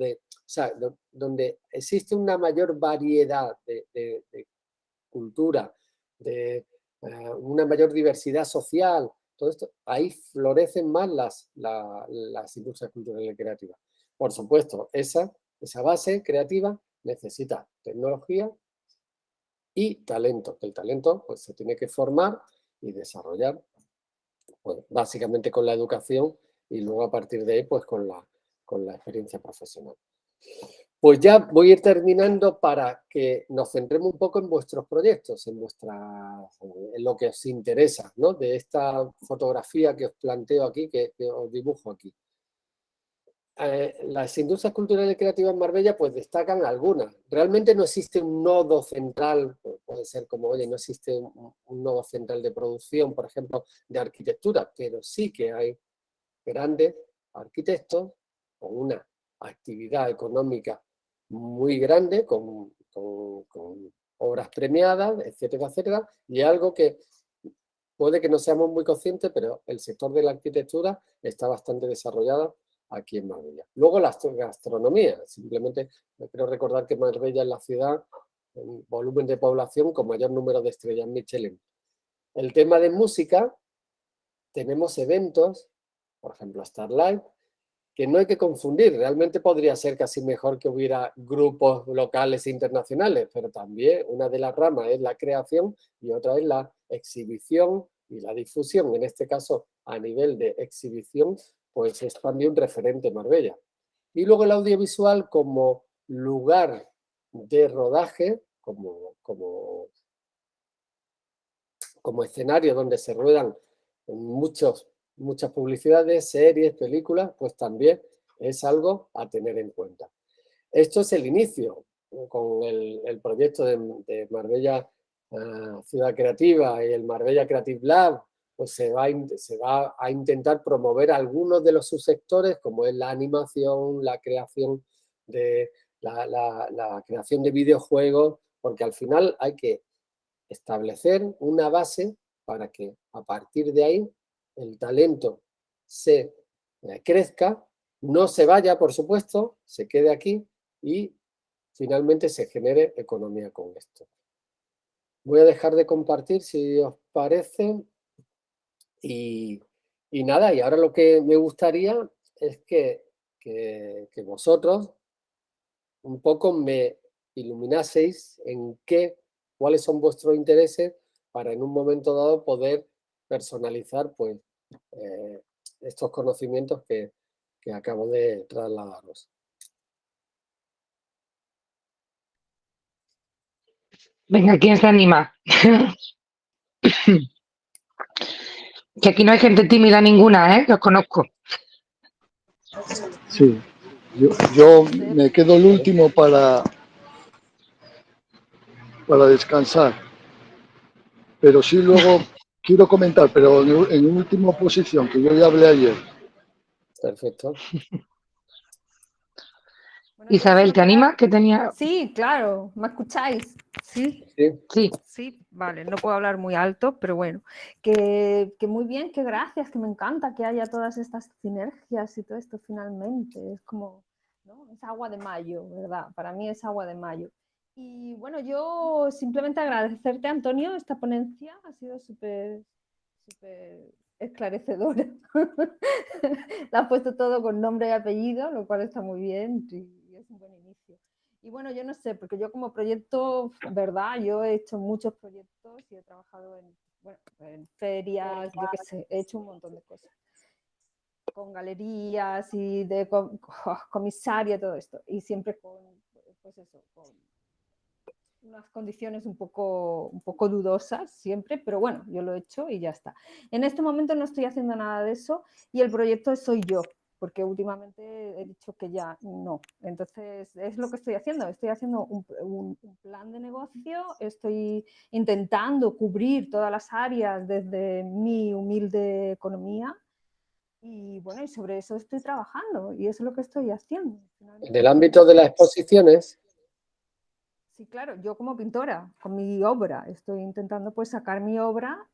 donde existe una mayor variedad de cultura, de una mayor diversidad social, todo esto, ahí florecen más las industrias culturales y creativas. Por supuesto, esa base creativa necesita tecnología y talento. El talento pues, se tiene que formar y desarrollar pues, básicamente con la educación y luego a partir de ahí pues con la experiencia profesional. Pues ya voy a ir terminando para que nos centremos un poco en vuestros proyectos, en lo que os interesa, ¿no? De esta fotografía que os planteo aquí, que os dibujo aquí. Las industrias culturales y creativas en Marbella pues destacan algunas. Realmente no existe un nodo central, puede ser como, oye, no existe un nodo central de producción, por ejemplo, de arquitectura, pero sí que hay grandes arquitectos con una actividad económica muy grande, con obras premiadas, etcétera, etcétera, y algo que puede que no seamos muy conscientes, pero el sector de la arquitectura está bastante desarrollado aquí en Marbella. Luego la gastronomía, simplemente quiero recordar que Marbella es la ciudad en volumen de población con mayor número de estrellas Michelin. El tema de música, tenemos eventos, por ejemplo Starlight, que no hay que confundir, realmente podría ser casi mejor que hubiera grupos locales e internacionales, pero también una de las ramas es la creación y otra es la exhibición y la difusión. En este caso, a nivel de exhibición, pues es también un referente Marbella. Y luego el audiovisual como lugar de rodaje, como escenario donde se ruedan muchas publicidades, series, películas, pues también es algo a tener en cuenta. Esto es el inicio, con el proyecto de Marbella Ciudad Creativa y el Marbella Creative Lab, pues se va a intentar promover algunos de los subsectores, como es la animación, la creación de, la creación de videojuegos, porque al final hay que establecer una base para que a partir de ahí el talento se crezca, no se vaya, por supuesto, se quede aquí y finalmente se genere economía con esto. Voy a dejar de compartir si os parece y nada, y ahora lo que me gustaría es que vosotros un poco me iluminaseis en cuáles son vuestros intereses para en un momento dado poder personalizar pues estos conocimientos que acabo de trasladaros. Venga, ¿quién se anima? Que aquí no hay gente tímida ninguna, ¿eh? Que os conozco. Sí, yo me quedo el último para descansar, pero sí luego quiero comentar, pero en última posición, que yo ya hablé ayer. Perfecto. Bueno, Isabel, ¿te animas? Que tenía... Sí, claro, ¿me escucháis? Sí. Sí. Sí, vale, no puedo hablar muy alto, pero bueno, que muy bien, que gracias, que me encanta que haya todas estas sinergias y todo esto finalmente, es como, ¿no? Es agua de mayo, ¿verdad? Para mí es agua de mayo. Y bueno, yo simplemente agradecerte, Antonio, esta ponencia ha sido súper esclarecedora. La has puesto todo con nombre y apellido, lo cual está muy bien y es un buen inicio. Y bueno, yo no sé, porque yo como proyecto, ¿verdad? Yo he hecho muchos proyectos y he trabajado en ferias, yo qué sé, he hecho un montón de cosas. Con galerías y de comisaria, todo esto. Y siempre con, pues eso, con unas condiciones un poco dudosas siempre, pero bueno, yo lo he hecho y ya está. En este momento no estoy haciendo nada de eso y el proyecto soy yo, porque últimamente he dicho que ya no. Entonces, es lo que estoy haciendo. Estoy haciendo un plan de negocio, estoy intentando cubrir todas las áreas desde mi humilde economía y bueno, y sobre eso estoy trabajando y eso es lo que estoy haciendo. En el ámbito de las exposiciones. Sí, claro, yo como pintora, con mi obra, estoy intentando pues sacar mi obra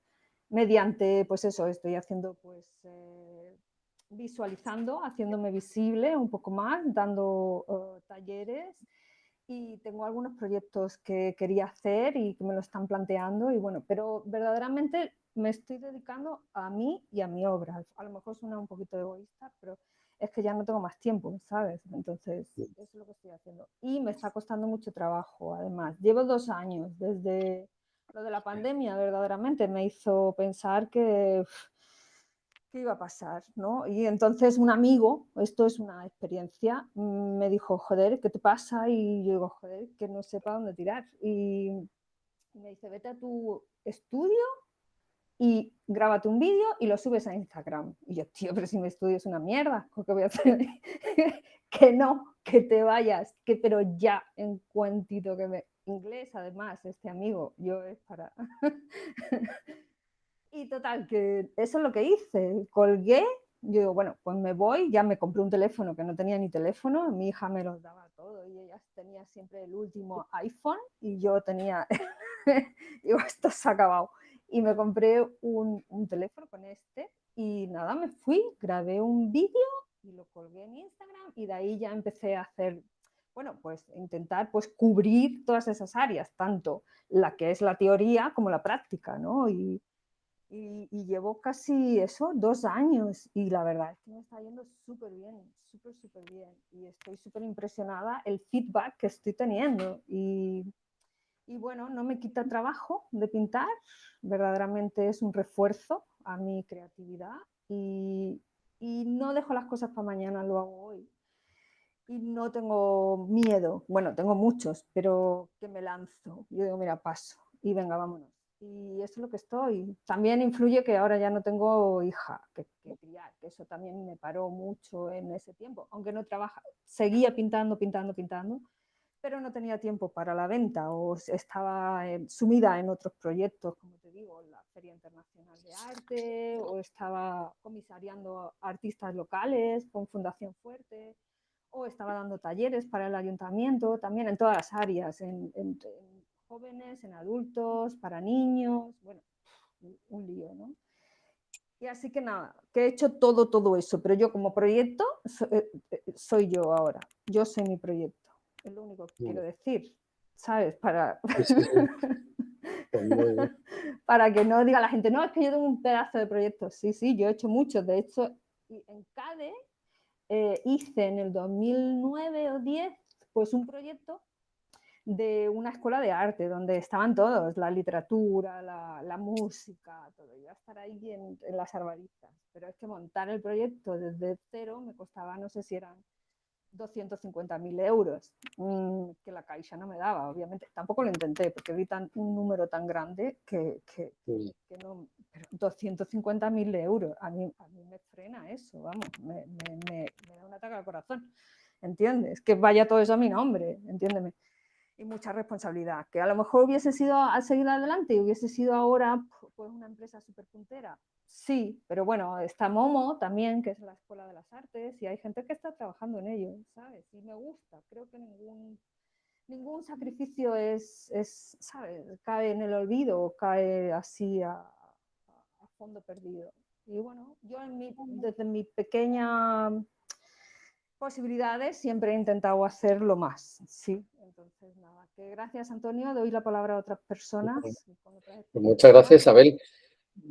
mediante, pues eso, estoy haciendo pues visualizando, haciéndome visible un poco más, dando talleres y tengo algunos proyectos que quería hacer y que me lo están planteando y bueno, pero verdaderamente me estoy dedicando a mí y a mi obra. A lo mejor suena un poquito egoísta, pero es que ya no tengo más tiempo, ¿sabes? Entonces, eso es lo que estoy haciendo. Y me está costando mucho trabajo, además. Llevo 2 años desde lo de la pandemia, verdaderamente me hizo pensar que qué iba a pasar, ¿no? Y entonces un amigo, esto es una experiencia, me dijo, joder, ¿qué te pasa? Y yo digo, joder, que no sepa dónde tirar. Y me dice, vete a tu estudio y grábate un vídeo y lo subes a Instagram. Y yo, tío, pero si mi estudio es una mierda, ¿qué voy a hacer? Que no, que te vayas, que pero ya en cuantito que me... Inglés, además, este amigo, yo es para... Y total, que eso es lo que hice. Colgué, yo digo, bueno, pues me voy, ya me compré un teléfono que no tenía ni teléfono, mi hija me los daba todo y ella tenía siempre el último iPhone y yo tenía, digo, esto se ha acabado. y me compré un teléfono con este y nada, me fui, grabé un vídeo y lo colgué en Instagram y de ahí ya empecé a hacer, bueno, pues intentar pues cubrir todas esas áreas, tanto la que es la teoría como la práctica, ¿no? Y llevo casi eso, 2 años y la verdad es que me está yendo súper bien, súper bien y estoy súper impresionada el feedback que estoy teniendo y bueno, no me quita trabajo de pintar, verdaderamente es un refuerzo a mi creatividad y no dejo las cosas para mañana, lo hago hoy. Y no tengo miedo, bueno, tengo muchos, pero que me lanzo. Yo digo, mira, paso y venga, vámonos. Y eso es lo que estoy. También influye que ahora ya no tengo hija que criar, que eso también me paró mucho en ese tiempo. Aunque no trabaja, seguía pintando, pero no tenía tiempo para la venta o estaba sumida en otros proyectos, como te digo, la Feria Internacional de Arte, o estaba comisariando artistas locales con Fundación Fuerte, o estaba dando talleres para el ayuntamiento, también en todas las áreas, en jóvenes, en adultos, para niños, bueno, un lío, ¿no? Y así que nada, que he hecho todo eso, pero yo como proyecto soy yo ahora, yo soy mi proyecto, es lo único que quiero decir, ¿sabes? Sí. Pues muy bien. Para que no diga la gente, no, es que yo tengo un pedazo de proyectos, sí, yo he hecho muchos, de hecho, en CADE hice en el 2009 o 10 pues un proyecto de una escuela de arte donde estaban todos, la literatura, la música, todo. Iba a estar ahí en las arbalistas, pero es que montar el proyecto desde cero me costaba, no sé si eran 250.000 euros, que la Caixa no me daba, obviamente. Tampoco lo intenté porque vi un número tan grande que no. Pero 250.000 euros, a mí me frena eso, vamos, me da un ataque al corazón, ¿entiendes? Que vaya todo eso a mi nombre, entiéndeme. Y mucha responsabilidad, que a lo mejor hubiese sido a seguir adelante y hubiese sido ahora pues una empresa súper puntera. Sí, pero bueno, está Momo también, que es la Escuela de las Artes, y hay gente que está trabajando en ello, ¿sabes? Y me gusta, creo que ningún sacrificio ¿sabes? Cae en el olvido o cae así a fondo perdido. Y bueno, yo desde mi pequeña posibilidades siempre he intentado hacerlo más, sí. Entonces, nada, que gracias, Antonio, doy la palabra a otras personas. Muchas gracias, Isabel.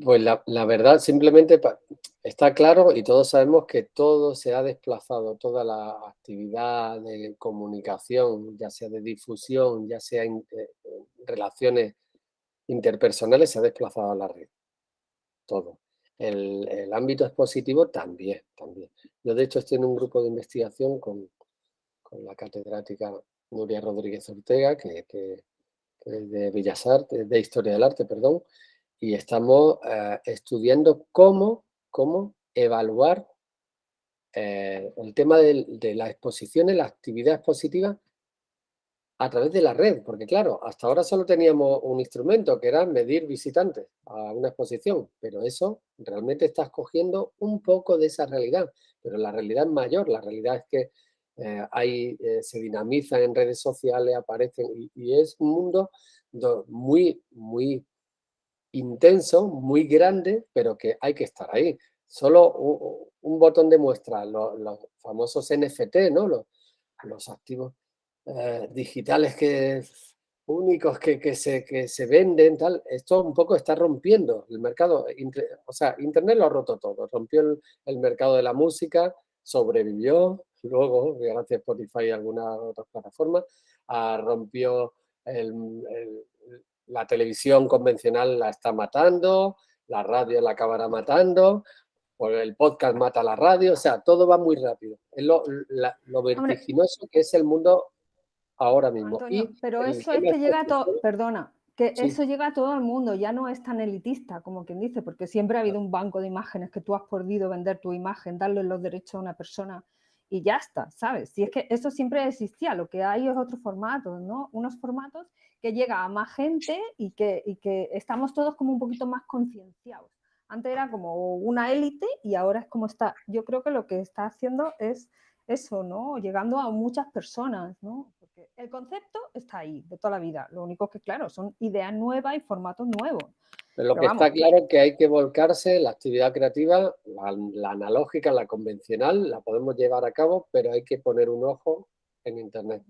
Pues la verdad, simplemente está claro y todos sabemos que todo se ha desplazado, toda la actividad de comunicación, ya sea de difusión, ya sea relaciones interpersonales, se ha desplazado a la red. Todo. El ámbito expositivo también. Yo, de hecho, estoy en un grupo de investigación con la catedrática Nuria Rodríguez Ortega, que es de Bellas Artes, de Historia del Arte, perdón, y estamos estudiando cómo evaluar el tema de las exposiciones, la actividad expositiva a través de la red, porque claro, hasta ahora solo teníamos un instrumento que era medir visitantes a una exposición, pero eso realmente está cogiendo un poco de esa realidad, pero la realidad es mayor, la realidad es que se dinamizan en redes sociales, aparecen y es un mundo muy, muy intenso, muy grande, pero que hay que estar ahí. Solo un botón de muestra, los famosos NFT, ¿no? Los activos digitales únicos que se venden, tal. Esto un poco está rompiendo el mercado. O sea, Internet lo ha roto todo. Rompió el mercado de la música, sobrevivió, luego, gracias a Spotify y algunas otras plataformas, rompió la televisión convencional, la está matando, la radio la acabará matando, pues el podcast mata a la radio, o sea, todo va muy rápido. Es lo vertiginoso que es el mundo ahora mismo. Antonio, pero eso es que llega a todo, perdona, que sí. Eso llega a todo el mundo, ya no es tan elitista como quien dice, porque siempre ha habido un banco de imágenes que tú has podido vender tu imagen, darle los derechos a una persona y ya está, ¿sabes? Si es que eso siempre existía, lo que hay es otro formato, ¿no? Unos formatos que llega a más gente y que estamos todos como un poquito más concienciados. Antes era como una élite y ahora es como está. Yo creo que lo que está haciendo es eso, ¿no? Llegando a muchas personas, ¿no? Porque el concepto está ahí de toda la vida. Lo único que, claro, son ideas nuevas y formatos nuevos. Pero lo Pero que vamos, está claro es que hay que volcarse, la actividad creativa, la analógica, la convencional, la podemos llevar a cabo, pero hay que poner un ojo en Internet,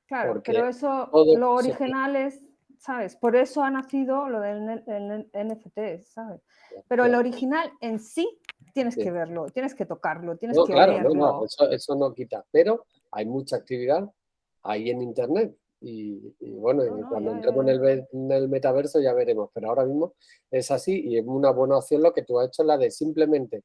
claro, porque pero eso, todo lo se puede original es, ¿sabes? Por eso ha nacido lo del el NFT, ¿sabes? Pero el hacer. original en sí tienes que Sí. verlo, tienes que tocarlo, tienes No, que claro, no, olerlo. eso no quita, pero hay mucha actividad ahí en Internet y bueno, No, y no, cuando ya, entremos ya, ya. en el metaverso ya veremos, pero ahora mismo es así y es una buena opción lo que tú has hecho, la de simplemente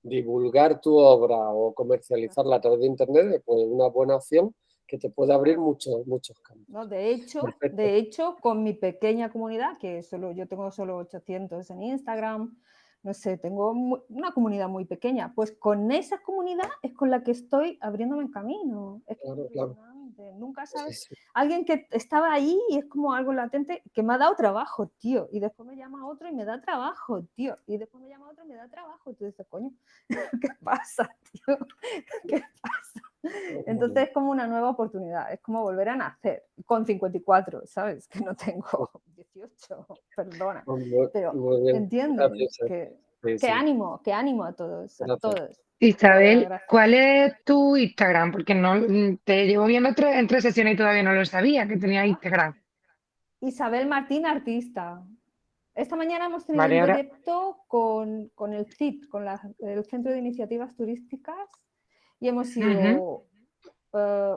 divulgar tu obra o comercializarla a través de Internet, pues una buena opción que te puede abrir Claro. muchos campos. ¿No? Perfecto. De hecho, con mi pequeña comunidad, que yo tengo solo 800 en Instagram, no sé, tengo una comunidad muy pequeña, pues con esa comunidad es con la que estoy abriéndome en camino. Es que es Claro, claro. impresionante. Nunca Sí, sabes. sí. Alguien que estaba ahí y es como algo latente que me ha dado trabajo, tío. Y después me llama otro y me da trabajo, tío. Y después me llama otro y me da trabajo. Y tú dices, coño, ¿qué pasa, tío? ¿Qué pasa? Entonces es como una nueva oportunidad, es como volver a nacer con 54, ¿sabes? Que no tengo 18, perdona. Muy, Pero muy bien, entiendes gracias. que Sí, sí, qué ánimo a todos, a gracias. todos. De verdad, Isabel, gracias. ¿cuál es tu Instagram? Porque no te llevo viendo en 3 sesiones y todavía no lo sabía que tenía Instagram. Isabel Martín, artista. Esta mañana hemos tenido un Vale, ahora. directo con el CIT, con el Centro de Iniciativas Turísticas, y hemos Ujú. sido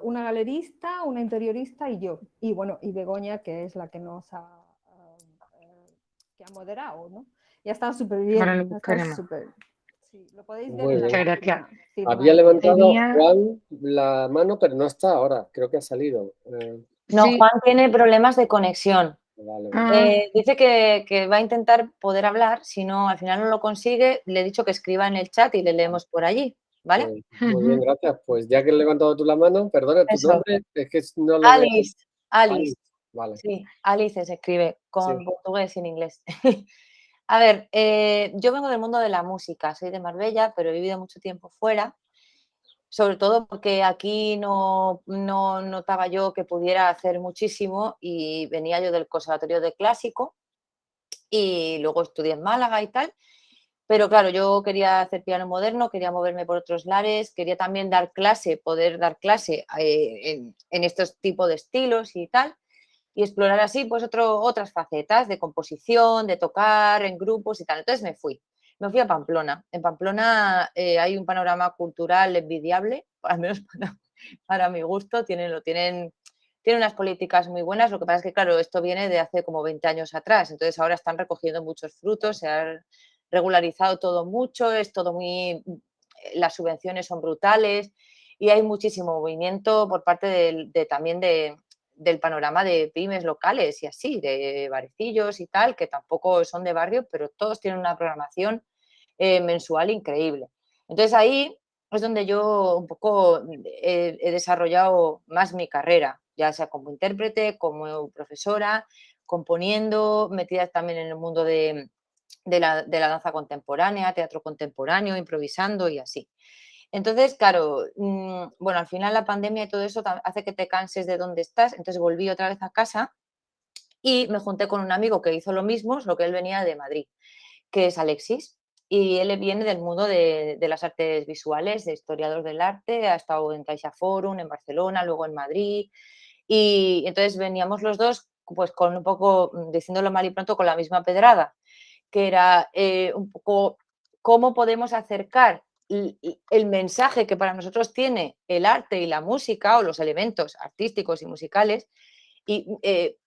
una galerista, una interiorista y yo. Y bueno, y Begoña, que es la que nos ha, que ha moderado, ¿no? Y ha estado súper Ahora bien, lo ha estado buscaremos. súper. Sí, lo podéis ver Muy en la Muchas bien. gracias. página Había CIT-Madrid. levantado Tenía. Juan la mano, pero no está ahora. Creo que ha salido. No, Sí. Juan tiene problemas de conexión. Vale, vale. Ah, Dice que va a intentar poder hablar, si no, al final no lo consigue, le he dicho que escriba en el chat y le leemos por allí, ¿vale? Pues, muy bien, ujú. gracias. Pues ya que has levantado tú la mano, perdona, tu Eso. nombre es que no lo veo. Alice, Alice. Alice, Vale, sí, Alice se escribe con sí. portugués y en inglés. A ver, yo vengo del mundo de la música, soy de Marbella, pero he vivido mucho tiempo fuera, sobre todo porque aquí no notaba yo que pudiera hacer muchísimo y venía yo del Conservatorio de Clásico y luego estudié en Málaga y tal. Pero claro, yo quería hacer piano moderno, quería moverme por otros lares, quería también dar clase, poder dar clase en estos tipos de estilos y tal, y explorar así pues otras facetas de composición, de tocar en grupos y tal. Entonces me fui a Pamplona. En Pamplona hay un panorama cultural envidiable, al menos para mi gusto, tienen unas políticas muy buenas, lo que pasa es que, claro, esto viene de hace como 20 años atrás, entonces ahora están recogiendo muchos frutos, se ha regularizado todo mucho, es todo muy, las subvenciones son brutales y hay muchísimo movimiento por parte también del panorama de pymes locales y así, de barecillos y tal, que tampoco son de barrio, pero todos tienen una programación mensual increíble. Entonces ahí es donde yo un poco he desarrollado más mi carrera, ya sea como intérprete, como profesora, componiendo, metida también en el mundo de la danza contemporánea, teatro contemporáneo, improvisando y así. Entonces, claro, bueno, al final la pandemia y todo eso hace que te canses de dónde estás, entonces volví otra vez a casa y me junté con un amigo que hizo lo mismo, solo que él venía de Madrid, que es Alexis, y él viene del mundo de las artes visuales, de historiador del arte, ha estado en Caixa Forum, en Barcelona, luego en Madrid, y entonces veníamos los dos pues con un poco, diciéndolo mal y pronto, con la misma pedrada, que era un poco cómo podemos acercar el mensaje que para nosotros tiene el arte y la música o los elementos artísticos y musicales y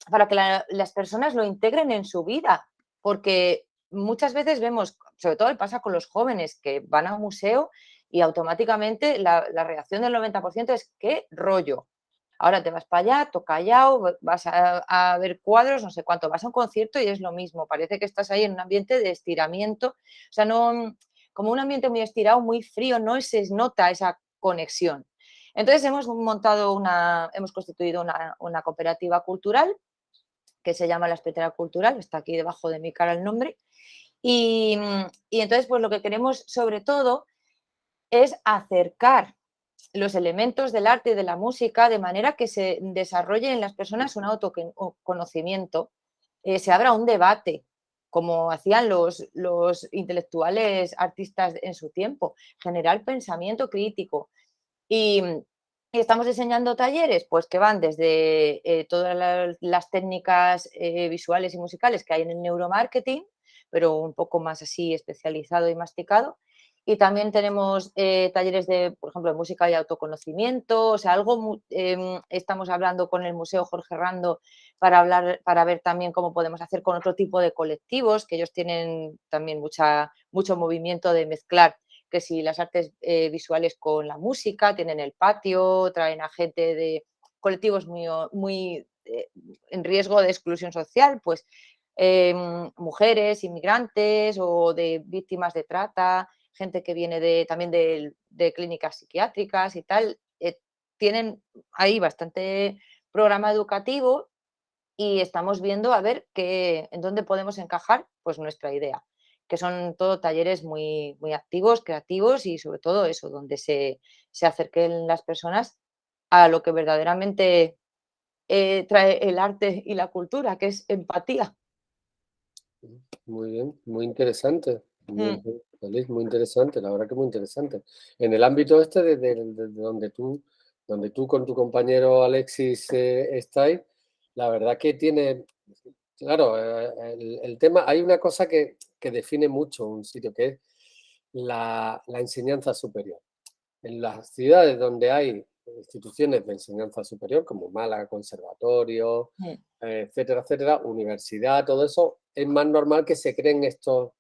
para que las personas lo integren en su vida, porque muchas veces vemos, sobre todo pasa con los jóvenes que van a un museo y automáticamente la reacción del 90% es ¿qué rollo? Ahora te vas para allá, toca callado, vas a ver cuadros, no sé cuánto, vas a un concierto y es lo mismo, parece que estás ahí en un ambiente de estiramiento, o sea, no, como un ambiente muy estirado, muy frío, no se nota esa conexión. Entonces hemos constituido una cooperativa cultural que se llama La Espetera Cultural, está aquí debajo de mi cara el nombre, y entonces pues lo que queremos sobre todo es acercar los elementos del arte y de la música de manera que se desarrolle en las personas un autoconocimiento, se abra un debate como hacían los intelectuales artistas en su tiempo, generar pensamiento crítico. Y estamos diseñando talleres, pues que van desde todas las técnicas visuales y musicales que hay en el neuromarketing, pero un poco más así especializado y masticado. Y también tenemos talleres de, por ejemplo, de música y autoconocimiento, o sea, estamos hablando con el Museo Jorge Rando para ver también cómo podemos hacer con otro tipo de colectivos, que ellos tienen también mucho movimiento de mezclar, que si las artes visuales con la música, tienen el patio, traen a gente de colectivos muy en riesgo de exclusión social, pues mujeres, inmigrantes o de víctimas de trata, gente que viene también de clínicas psiquiátricas y tal. Tienen ahí bastante programa educativo y estamos viendo a ver en dónde podemos encajar pues nuestra idea, que son todo talleres muy, muy activos, creativos y sobre todo eso, donde se acerquen las personas a lo que verdaderamente trae el arte y la cultura, que es empatía. Muy bien, muy interesante. Muy, Mm. Feliz, muy interesante, la verdad que muy interesante. En el ámbito este de donde tú con tu compañero Alexis estáis, la verdad que tiene, claro, el tema, hay una cosa que define mucho un sitio, que es la enseñanza superior. En las ciudades donde hay instituciones de enseñanza superior, como Málaga, conservatorio, Mm. etcétera, etcétera, universidad, todo eso, es más normal que se creen estos,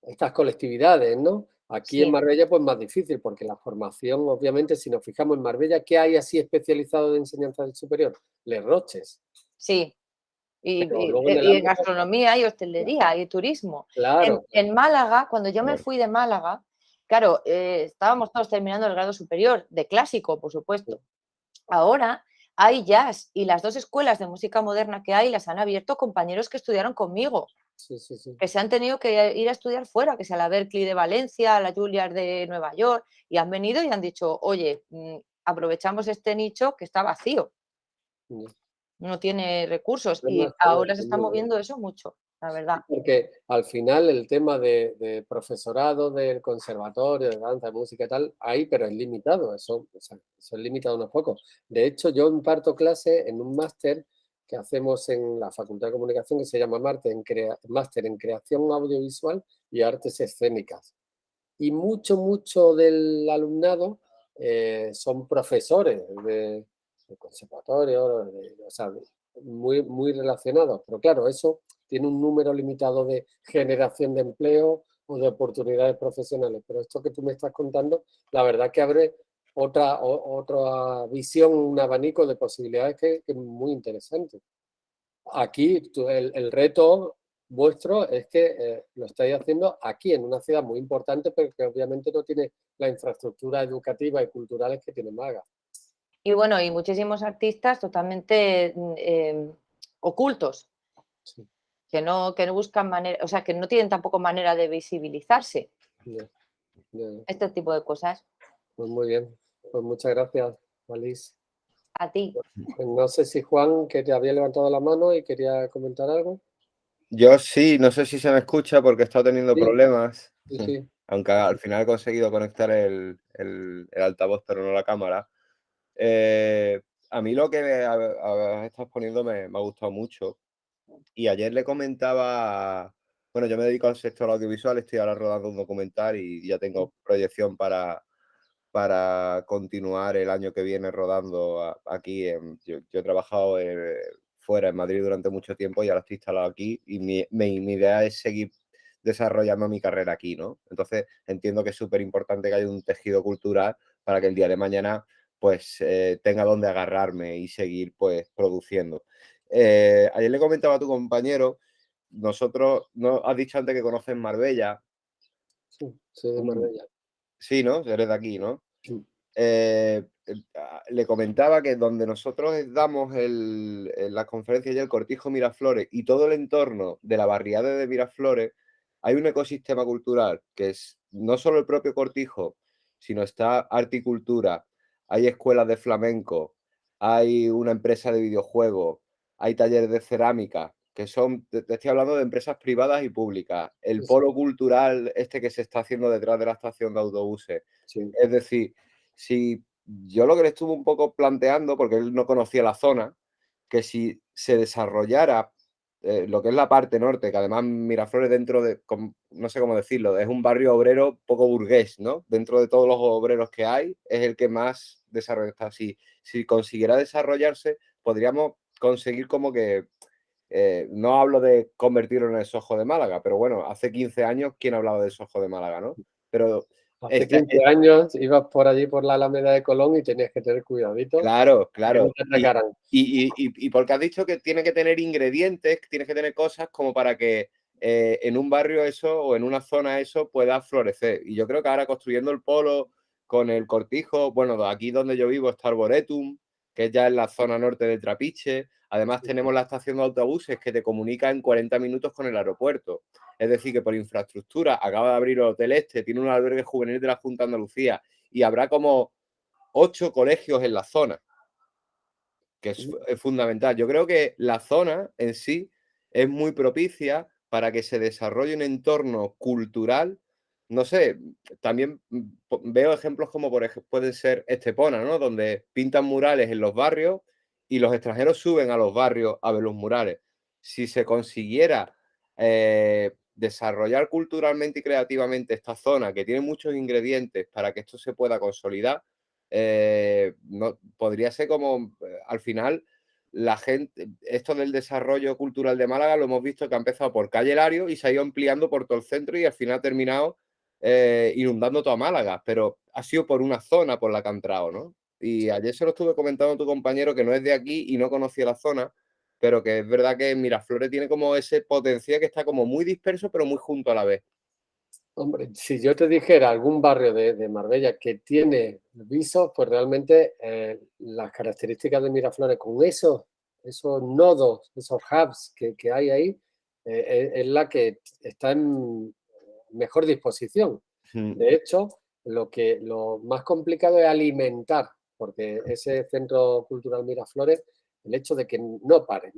estas colectividades, ¿no? Aquí en Sí, Marbella, pues más difícil, porque la formación, obviamente, si nos fijamos en Marbella, ¿qué hay así especializado de enseñanza superior? Les Roches. sí. Pero luego en el Y en ámbito... gastronomía y hostelería y turismo. Claro, En Málaga, cuando yo me fui de Málaga, claro, estábamos todos terminando el grado superior, de clásico, por supuesto. Ahora hay jazz y las 2 escuelas de música moderna que hay las han abierto compañeros que estudiaron conmigo, sí, sí, sí. que se han tenido que ir a estudiar fuera, que sea la Berkeley de Valencia, la Juilliard de Nueva York, y han venido y han dicho, oye, aprovechamos este nicho que está vacío, Mm. no tiene recursos, Es y más, ahora se está muy bien. moviendo eso mucho, la verdad. Porque al final el tema de profesorado del conservatorio, de danza, de música y tal, hay, pero es limitado, eso, o sea, eso es limitado a unos pocos. De hecho, yo imparto clases en un máster que hacemos en la Facultad de Comunicación que se llama Máster en Creación Audiovisual y Artes Escénicas. Y mucho del alumnado son profesores de conservatorio, o sea, muy relacionados. Pero claro, eso tiene un número limitado de generación de empleo o de oportunidades profesionales. Pero esto que tú me estás contando, la verdad que abre otra visión, un abanico de posibilidades que es muy interesante. Aquí el reto vuestro es que lo estáis haciendo aquí, en una ciudad muy importante, pero que obviamente no tiene la infraestructura educativa y culturales que tiene Málaga. Y bueno, y muchísimos artistas totalmente ocultos, Sí, que no buscan manera, o sea, que no tienen tampoco manera de visibilizarse. ya, ya. Este tipo de cosas. Pues muy bien. Pues muchas gracias, Alice. A ti. Pues no sé si Juan, que te había levantado la mano y quería comentar algo. Yo sí, no sé si se me escucha porque he estado teniendo Sí, problemas, sí, sí. aunque al final he conseguido conectar el altavoz, pero no la cámara. A mí lo que habéis estado exponiendo me ha gustado mucho. Y ayer le comentaba, bueno, yo me dedico al sector audiovisual, estoy ahora rodando un documental y ya tengo proyección para continuar el año que viene rodando aquí. Yo he trabajado fuera en Madrid durante mucho tiempo y ahora estoy instalado aquí y mi idea es seguir desarrollando mi carrera aquí, ¿no? Entonces entiendo que es súper importante que haya un tejido cultural para que el día de mañana pues tenga donde agarrarme y seguir pues produciendo. Ayer le comentaba a tu compañero, nosotros, ¿no? Has dicho antes que conoces Marbella. Sí, soy de Marbella. Sí, ¿no? Eres de aquí, ¿no? Sí. Le comentaba que donde nosotros damos las conferencias y el Cortijo Miraflores y todo el entorno de la barriada de Miraflores, hay un ecosistema cultural que es no solo el propio Cortijo, sino está arte y cultura, hay escuelas de flamenco, hay una empresa de videojuegos, hay talleres de cerámica, que son, te estoy hablando de empresas privadas y públicas, el Sí, sí. polo cultural que se está haciendo detrás de la estación de autobuses. Sí. Es decir, si yo lo que le estuve un poco planteando, porque él no conocía la zona, que si se desarrollara lo que es la parte norte, que además Miraflores dentro de, no sé cómo decirlo, es un barrio obrero poco burgués, ¿no? Dentro de todos los obreros que hay, es el que más desarrollado está. Si consiguiera desarrollarse, podríamos conseguir como que, no hablo de convertirlo en el Soho de Málaga, pero bueno, hace 15 años, ¿quién hablaba del Soho de Málaga, no? Pero Hace 15 años ibas por allí por la Alameda de Colón y tenías que tener cuidadito. Claro, Que claro. no te atracaran. Y porque has dicho que tiene que tener ingredientes, que tienes que tener cosas como para que en un barrio eso o en una zona eso pueda florecer. Y yo creo que ahora construyendo el polo con el Cortijo, bueno, aquí donde yo vivo está Arboretum, que es ya en la zona norte del Trapiche. Además tenemos la estación de autobuses que te comunica en 40 minutos con el aeropuerto. Es decir, que por infraestructura acaba de abrir el Hotel Este, tiene un albergue juvenil de la Junta de Andalucía y habrá como 8 colegios en la zona, que es fundamental. Yo creo que la zona en sí es muy propicia para que se desarrolle un entorno cultural. No sé, también veo ejemplos como por ejemplo pueden ser Estepona, ¿no? Donde pintan murales en los barrios y los extranjeros suben a los barrios a ver los murales. Si se consiguiera desarrollar culturalmente y creativamente esta zona, que tiene muchos ingredientes para que esto se pueda consolidar, no, podría ser como al final la gente, esto del desarrollo cultural de Málaga lo hemos visto que ha empezado por Calle Lario y se ha ido ampliando por todo el centro y al final ha terminado inundando toda Málaga, pero ha sido por una zona por la que ha entrado, ¿no? Y ayer se lo estuve comentando a tu compañero que no es de aquí y no conocía la zona, pero que es verdad que Miraflores tiene como ese potencial que está como muy disperso pero muy junto a la vez. Hombre, si yo te dijera algún barrio de Marbella que tiene visos, pues realmente las características de Miraflores con esos nodos, esos hubs que hay ahí, es la que está en mejor disposición. De hecho, lo más complicado es alimentar, porque ese centro cultural Miraflores, el hecho de que no pare,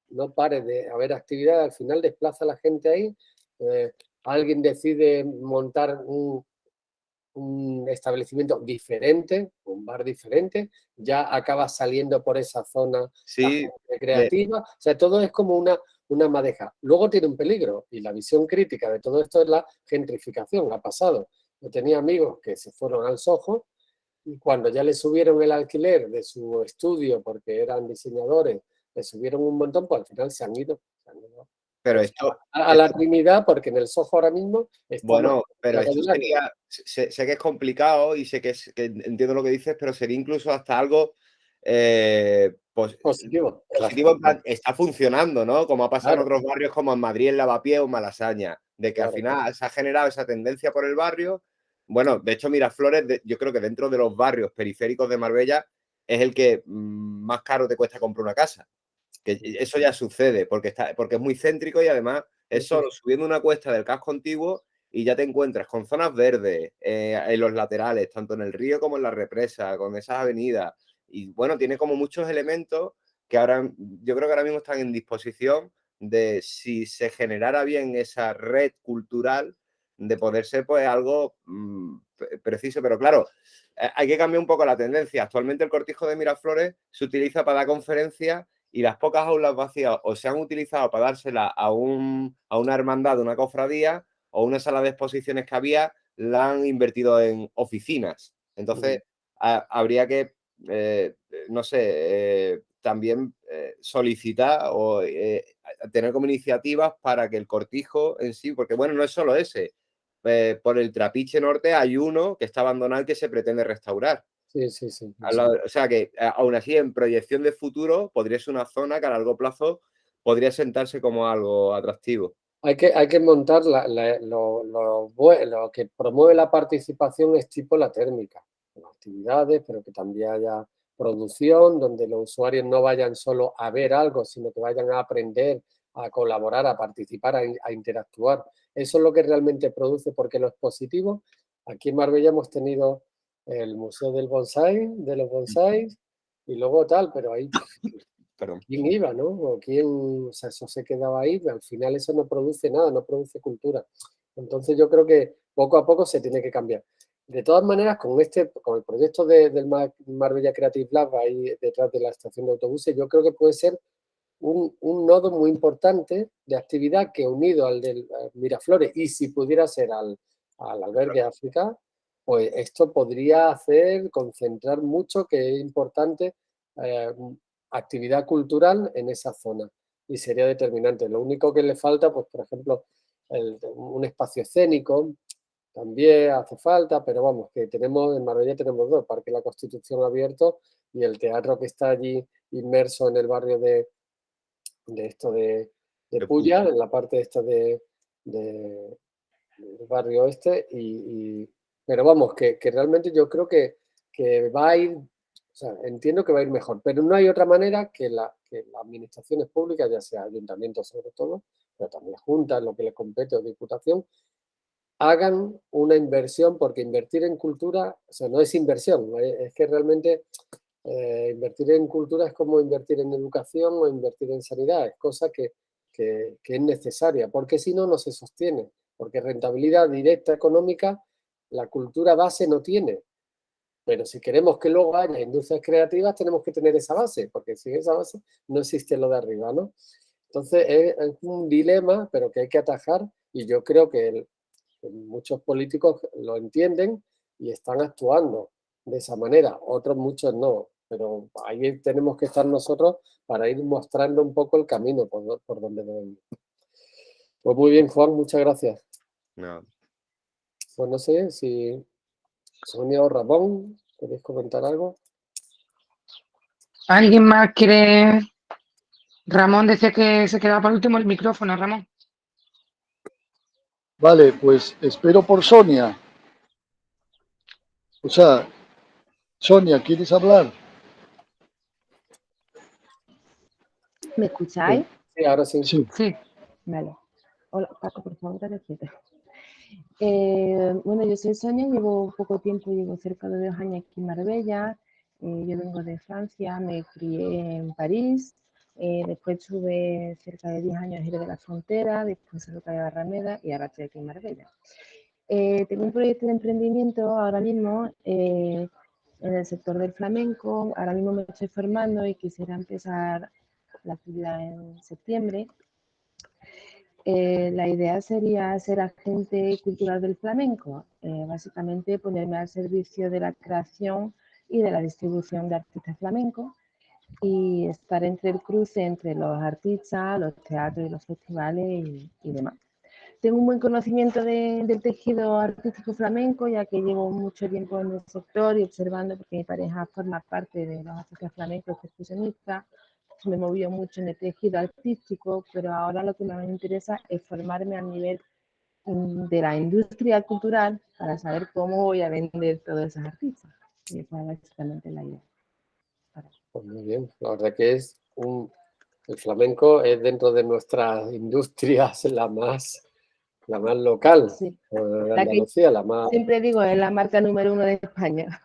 no pare de haber actividad, al final desplaza a la gente ahí. Alguien decide montar un establecimiento diferente, un bar diferente, ya acaba saliendo por esa zona Sí, creativa. O sea, todo es como una madeja. Luego tiene un peligro y la visión crítica de todo esto es la gentrificación. Ha pasado. Yo tenía amigos que se fueron al Soho y cuando ya le subieron el alquiler de su estudio porque eran diseñadores, le subieron un montón, pues al final se han ido. pero Pues, esto, a la Trinidad, porque en el Soho ahora mismo está bueno, pero la esto calle Lario. sería, sé que es complicado y sé que entiendo lo que dices, pero sería incluso hasta algo Positivo. positivo, en Claro, plan, está funcionando, ¿no? Como ha pasado en claro, otros barrios como en Madrid, en Lavapiés o en Malasaña, de que al claro, claro. final se ha generado esa tendencia por el barrio. Bueno, de hecho, Miraflores, yo creo que dentro de los barrios periféricos de Marbella es el que más caro te cuesta comprar una casa. Que eso ya sucede, porque es muy céntrico y además es solo subiendo una cuesta del casco antiguo y ya te encuentras con zonas verdes en los laterales, tanto en el río como en la represa, con esas avenidas. Y bueno, tiene como muchos elementos que ahora yo creo que ahora mismo están en disposición de, si se generara bien esa red cultural, de poder ser pues algo preciso. Pero claro, hay que cambiar un poco la tendencia. Actualmente el Cortijo de Miraflores se utiliza para dar conferencias y las pocas aulas vacías o se han utilizado para dársela a una hermandad, una cofradía o una sala de exposiciones que había, la han invertido en oficinas. Entonces, habría que, no sé, también solicitar o tener como iniciativas para que el Cortijo en sí, porque bueno, no es solo ese. Por el Trapiche Norte hay uno que está abandonado y que se pretende restaurar. Sí, sí, sí. O sea que, aún así, en proyección de futuro, podría ser una zona que a largo plazo podría sentarse como algo atractivo. Hay que montar lo que promueve la participación es tipo la térmica, con actividades, pero que también haya producción, donde los usuarios no vayan solo a ver algo, sino que vayan a aprender, a colaborar, a participar, a interactuar. Eso es lo que realmente produce, porque lo expositivo, aquí en Marbella hemos tenido el Museo del Bonsai, de los bonsáis, y luego tal, pero ahí Perdón. ¿quién iba, no? O quién, o sea, eso se quedaba ahí, al final eso no produce nada, no produce cultura. Entonces yo creo que poco a poco se tiene que cambiar. De todas maneras, con el proyecto del Marbella Creative Lab ahí detrás de la estación de autobuses, yo creo que puede ser un nodo muy importante de actividad que unido al del Miraflores y si pudiera ser al albergue África, pues esto podría hacer concentrar mucho, que es importante, actividad cultural en esa zona y sería determinante. Lo único que le falta, pues por ejemplo, un espacio escénico también hace falta, pero vamos, que tenemos en Marbella tenemos dos, Parque La Constitución abierto y el teatro que está allí inmerso en el barrio de Pulla, en la parte esta del barrio este, pero vamos, que realmente yo creo que va a ir, o sea, entiendo que va a ir mejor, pero no hay otra manera que las administraciones públicas, ya sea ayuntamientos sobre todo, pero también juntas, lo que les compete o diputación, hagan una inversión, porque invertir en cultura, o sea, no es inversión, es que realmente invertir en cultura es como invertir en educación o invertir en sanidad, es cosa que es necesaria, porque si no, no se sostiene, porque rentabilidad directa económica la cultura base no tiene, pero si queremos que luego haya industrias creativas tenemos que tener esa base, porque sin esa base no existe lo de arriba, ¿no? Entonces es un dilema, pero que hay que atajar y yo creo que muchos políticos lo entienden y están actuando de esa manera, otros muchos no, pero ahí tenemos que estar nosotros para ir mostrando un poco el camino por donde debemos ir. Pues muy bien, Juan, muchas gracias. No. Pues no sé si Sonia o Ramón, ¿queréis comentar algo? ¿Alguien más quiere? Ramón decía que se quedaba por último el micrófono, Ramón. Vale, pues espero por Sonia. O sea, Sonia, ¿quieres hablar? ¿Me escucháis? Sí, ahora sí. Sí. Sí. Vale. Hola, Paco, por favor, dale quieto. Bueno, yo soy Sonia, llevo poco tiempo, llevo cerca de 2 años aquí en Marbella. Yo vengo de Francia, me crié en París, después estuve cerca de 10 años en Jerez de la Frontera, después cerca de Barrameda y ahora estoy aquí en Marbella. Tengo un proyecto de emprendimiento ahora mismo en el sector del flamenco. Ahora mismo me estoy formando y quisiera empezar la actividad en septiembre. La idea sería ser agente cultural del flamenco, básicamente ponerme al servicio de la creación y de la distribución de artistas flamencos y estar entre el cruce entre los artistas, los teatros y los festivales y demás. Tengo un buen conocimiento del tejido artístico flamenco, ya que llevo mucho tiempo en el sector y observando, porque mi pareja forma parte de los artistas flamencos percusionistas. Me movió mucho en el tejido artístico, pero ahora lo que me interesa es formarme a nivel de la industria cultural para saber cómo voy a vender todos esos artistas. Y esa es básicamente la idea. Pues muy bien, la verdad que el flamenco es dentro de nuestras industrias la más local, Sí. de Andalucía, la más... Siempre digo, es la marca número 1 de España.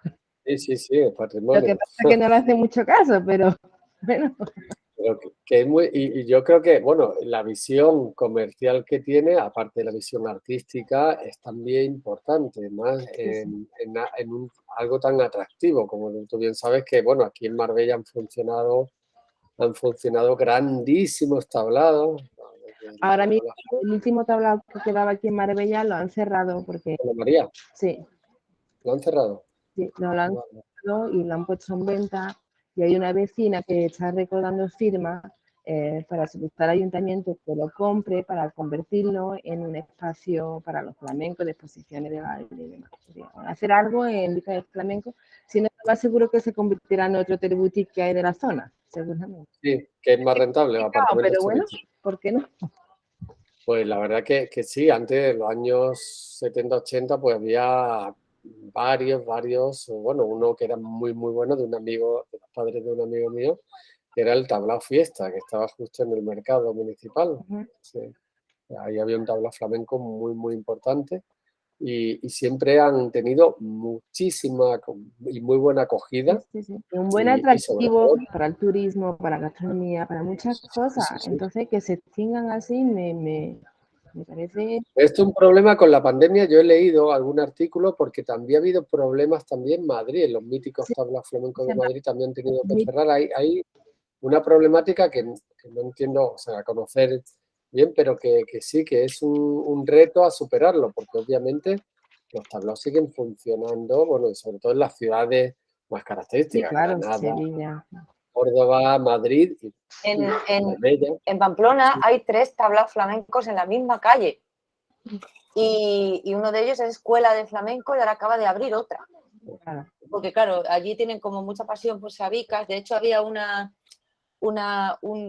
Sí, el Lo patrimonio. que pasa es que no le hace mucho caso, pero bueno. Pero que es y yo creo que, bueno, la visión comercial que tiene, aparte de la visión artística, es también importante, más en algo tan atractivo, como tú bien sabes que, bueno, aquí en Marbella han funcionado grandísimos tablados. Ahora mismo, el último tablado que quedaba aquí en Marbella lo han cerrado porque... Hola, María. Sí. ¿Lo han cerrado? Sí, lo han cerrado y lo han puesto en venta. Y hay una vecina que está recaudando firmas para solicitar al ayuntamiento que lo compre para convertirlo en un espacio para los flamencos, de exposiciones de baile y demás. Hacer algo en busca del flamenco, si no, más seguro que se convertirá en otro hotel boutique que hay de la zona, seguramente. Sí, que es más rentable. Pero bueno, ¿por qué no? Pues la verdad que sí, antes, en los años 70, 80, pues había varios, bueno, uno que era muy bueno de un amigo, de los padres de un amigo mío, que era el Tablao Fiesta, que estaba justo en el mercado municipal. Sí. Ahí había un tablao flamenco muy importante y siempre han tenido muchísima y muy buena acogida. Sí, sí. Un buen y sobre atractivo todo, para el turismo, para la gastronomía, para muchas cosas. sí. Entonces, que se extingan así me parece... Esto es un problema con la pandemia. Yo he leído algún artículo porque también ha habido problemas también en Madrid. Los míticos Sí, tablas flamencos de se Madrid también han tenido que me- cerrar. Hay una problemática que no entiendo, o sea, a conocer bien, pero que sí, que es un reto a superarlo, porque obviamente los tablaos siguen funcionando, bueno, y sobre todo en las ciudades más Sí, características, claro, Granada, Sevilla. Córdoba, Madrid y En Marbella. Pamplona hay 3 tablaos flamencos en la misma calle. Y uno de ellos es Escuela de Flamenco y ahora acaba de abrir otra. Claro. Porque claro, allí tienen como mucha pasión por sabicas. De hecho, había un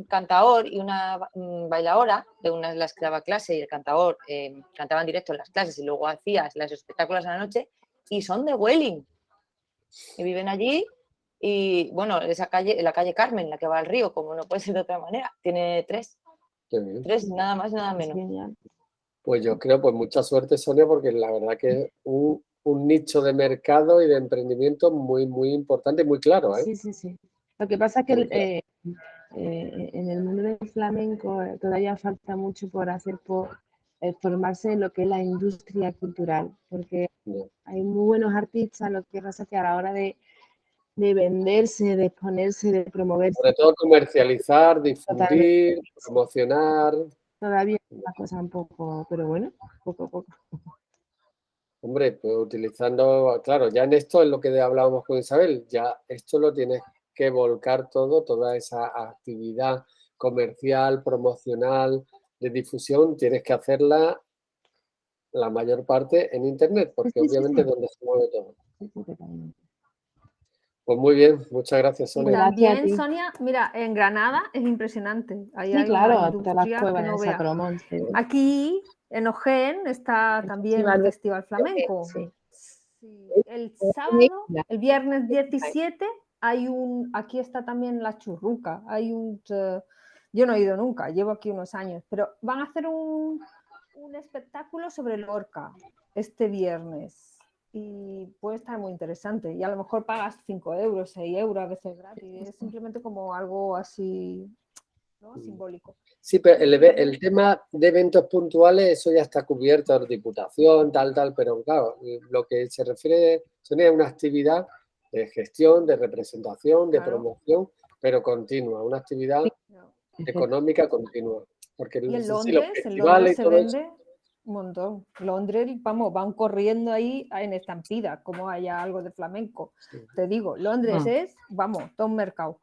cantaor y una bailaora, de una de las que daba clase, y el cantaor cantaba en directo en las clases y luego hacía los espectáculos a la noche, y son de Welling. Y viven allí. Y bueno, esa calle, la calle Carmen, la que va al río, como no puede ser de otra manera, tiene 3. Qué bien. 3, nada más, nada Es menos. genial. Pues yo creo, pues mucha suerte, Sonia, porque la verdad que es un nicho de mercado y de emprendimiento muy, muy importante y muy claro, ¿eh? Sí, sí, sí. Lo que pasa es que Muy claro. en el mundo del flamenco todavía falta mucho por hacer, por formarse en lo que es la industria cultural, porque Ya. hay muy buenos artistas, lo que pasa es que a la hora de venderse, de exponerse, de promoverse, Sobre todo comercializar, totalmente, difundir, promocionar. todavía es una cosa un poco, pero bueno, poco a poco. Hombre, pues utilizando, claro, ya en esto es lo que hablábamos con Isabel, ya esto lo tienes que volcar todo, toda esa actividad comercial, promocional, de difusión, tienes que hacerla la mayor parte en Internet, porque Sí, sí, obviamente sí. es donde se mueve todo. Sí, sí, totalmente. Pues muy bien, muchas gracias, Y Sonia. Gracias a también, ti. Sonia, mira, en Granada es impresionante. Ahí Sí, hay una claro, todas las industria que cuevas no de vea. Sacromont. Sí. Aquí, en Ojén, está El también el de Festival Flamenco. sí. Sí. El sábado, el viernes 17, aquí está también la churruca. Yo no he ido nunca, llevo aquí unos años, pero van a hacer un espectáculo sobre Lorca este viernes. Y puede estar muy interesante. Y a lo mejor pagas 5 euros, 6 euros, a veces gratis. Es simplemente como algo así, ¿no? Simbólico. Sí, pero el tema de eventos puntuales, eso ya está cubierto por Diputación, tal, pero claro, lo que se refiere, Sonia, es una actividad de gestión, de representación, de Claro. promoción, pero continua, una actividad No. económica continua. Porque Y en sí, los Londres festivales y se todo eso, vende un montón. Londres, vamos, van corriendo ahí en estampida, como haya algo de flamenco. sí. Te digo, Londres es, vamos, todo un mercado.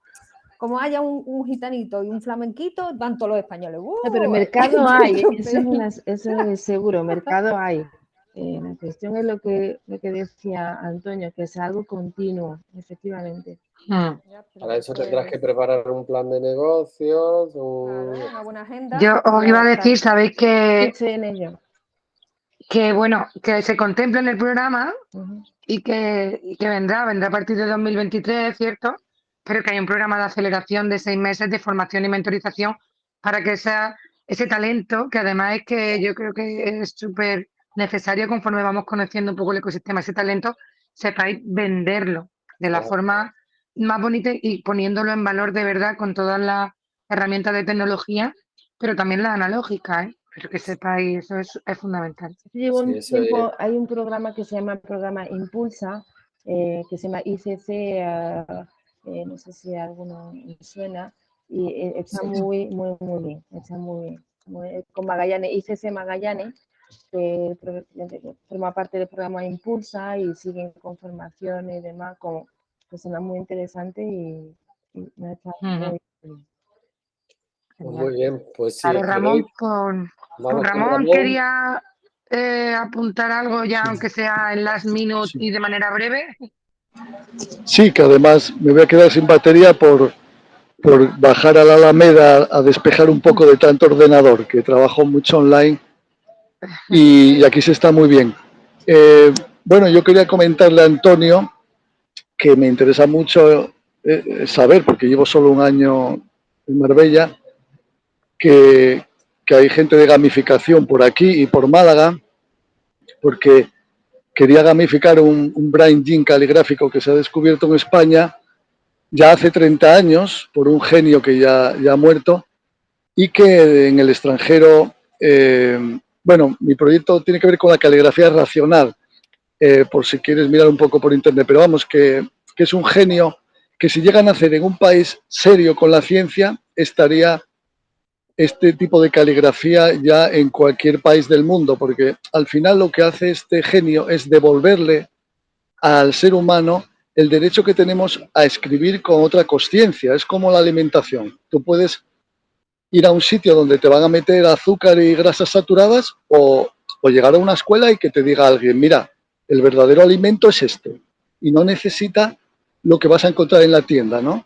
Como haya un gitanito y un flamenquito, van todos los españoles. No, pero mercado hay, eso es seguro, mercado hay. La cuestión es lo que decía Antonio, que es algo continuo, efectivamente. Para eso tendrás que preparar un plan de negocios, Claro, una buena agenda. Yo os iba a decir, estar. sabéis que Estoy en ello. bueno, que se contempla en el programa Ujú. y que vendrá a partir de 2023, ¿cierto? Pero que hay un programa de aceleración de 6 meses de formación y mentorización para que ese talento, que además es que yo creo que es súper necesario conforme vamos conociendo un poco el ecosistema, ese talento, sepáis venderlo de la Claro. forma más bonita y poniéndolo en valor de verdad con todas las herramientas de tecnología, pero también las analógicas, ¿eh? Pero que sepáis, eso es fundamental. Llevo Sí, un eso tiempo, hay un programa que se llama Programa Impulsa, que se llama ICC, no sé si a alguno le suena, y está sí. muy bien, está muy bien. Con Magallanes, ICC Magallanes, que forma parte del programa Impulsa y siguen con formación y demás, con personas muy interesantes y me está muy bien. Pues muy bien, pues si Claro, Ramón, queréis, con vamos con Ramón Ramón. quería apuntar algo ya, Sí. aunque sea en last minute Sí. y de manera breve. Sí, que además me voy a quedar sin batería por bajar a la Alameda a despejar un poco de tanto ordenador, que trabajo mucho online y aquí se está muy bien. Bueno, yo quería comentarle a Antonio que me interesa mucho saber, porque llevo solo un año en Marbella, que hay gente de gamificación por aquí y por Málaga, porque quería gamificar un Brain Gene caligráfico que se ha descubierto en España ya hace 30 años por un genio que ya ha muerto y que en el extranjero, bueno, mi proyecto tiene que ver con la caligrafía racional, por si quieres mirar un poco por internet, pero vamos, que es un genio que si llega a nacer en un país serio con la ciencia, estaría este tipo de caligrafía ya en cualquier país del mundo, porque al final lo que hace este genio es devolverle al ser humano el derecho que tenemos a escribir con otra consciencia. Es como la alimentación. Tú puedes ir a un sitio donde te van a meter azúcar y grasas saturadas o llegar a una escuela y que te diga alguien, mira, el verdadero alimento es este y no necesita lo que vas a encontrar en la tienda, ¿no?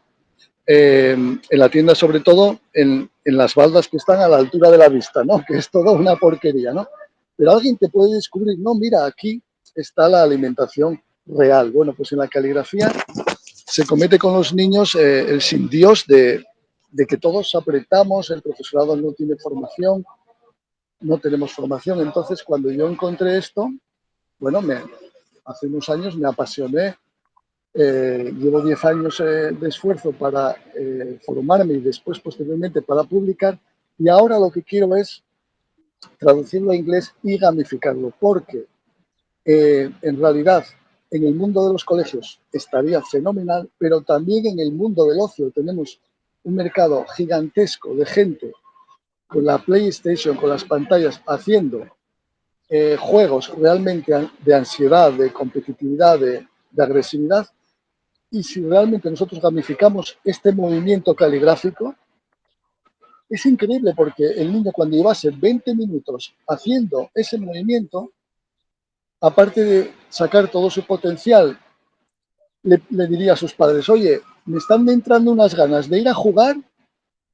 En la tienda, sobre todo en las baldas que están a la altura de la vista, ¿no? Que es toda una porquería, ¿no? Pero alguien te puede descubrir, no, mira, aquí está la alimentación real. Bueno, pues en la caligrafía se comete con los niños el sin Dios de que todos apretamos, el profesorado no tiene formación, no tenemos formación. Entonces, cuando yo encontré esto, bueno, hace unos años me apasioné. Llevo 10 años de esfuerzo para formarme y después, posteriormente, para publicar. Y ahora lo que quiero es traducirlo a inglés y gamificarlo, porque en realidad en el mundo de los colegios estaría fenomenal, pero también en el mundo del ocio tenemos un mercado gigantesco de gente con la PlayStation, con las pantallas, haciendo juegos realmente de ansiedad, de competitividad, de agresividad. Y si realmente nosotros gamificamos este movimiento caligráfico, es increíble porque el niño cuando llevase 20 minutos haciendo ese movimiento, aparte de sacar todo su potencial, le diría a sus padres, oye, me están entrando unas ganas de ir a jugar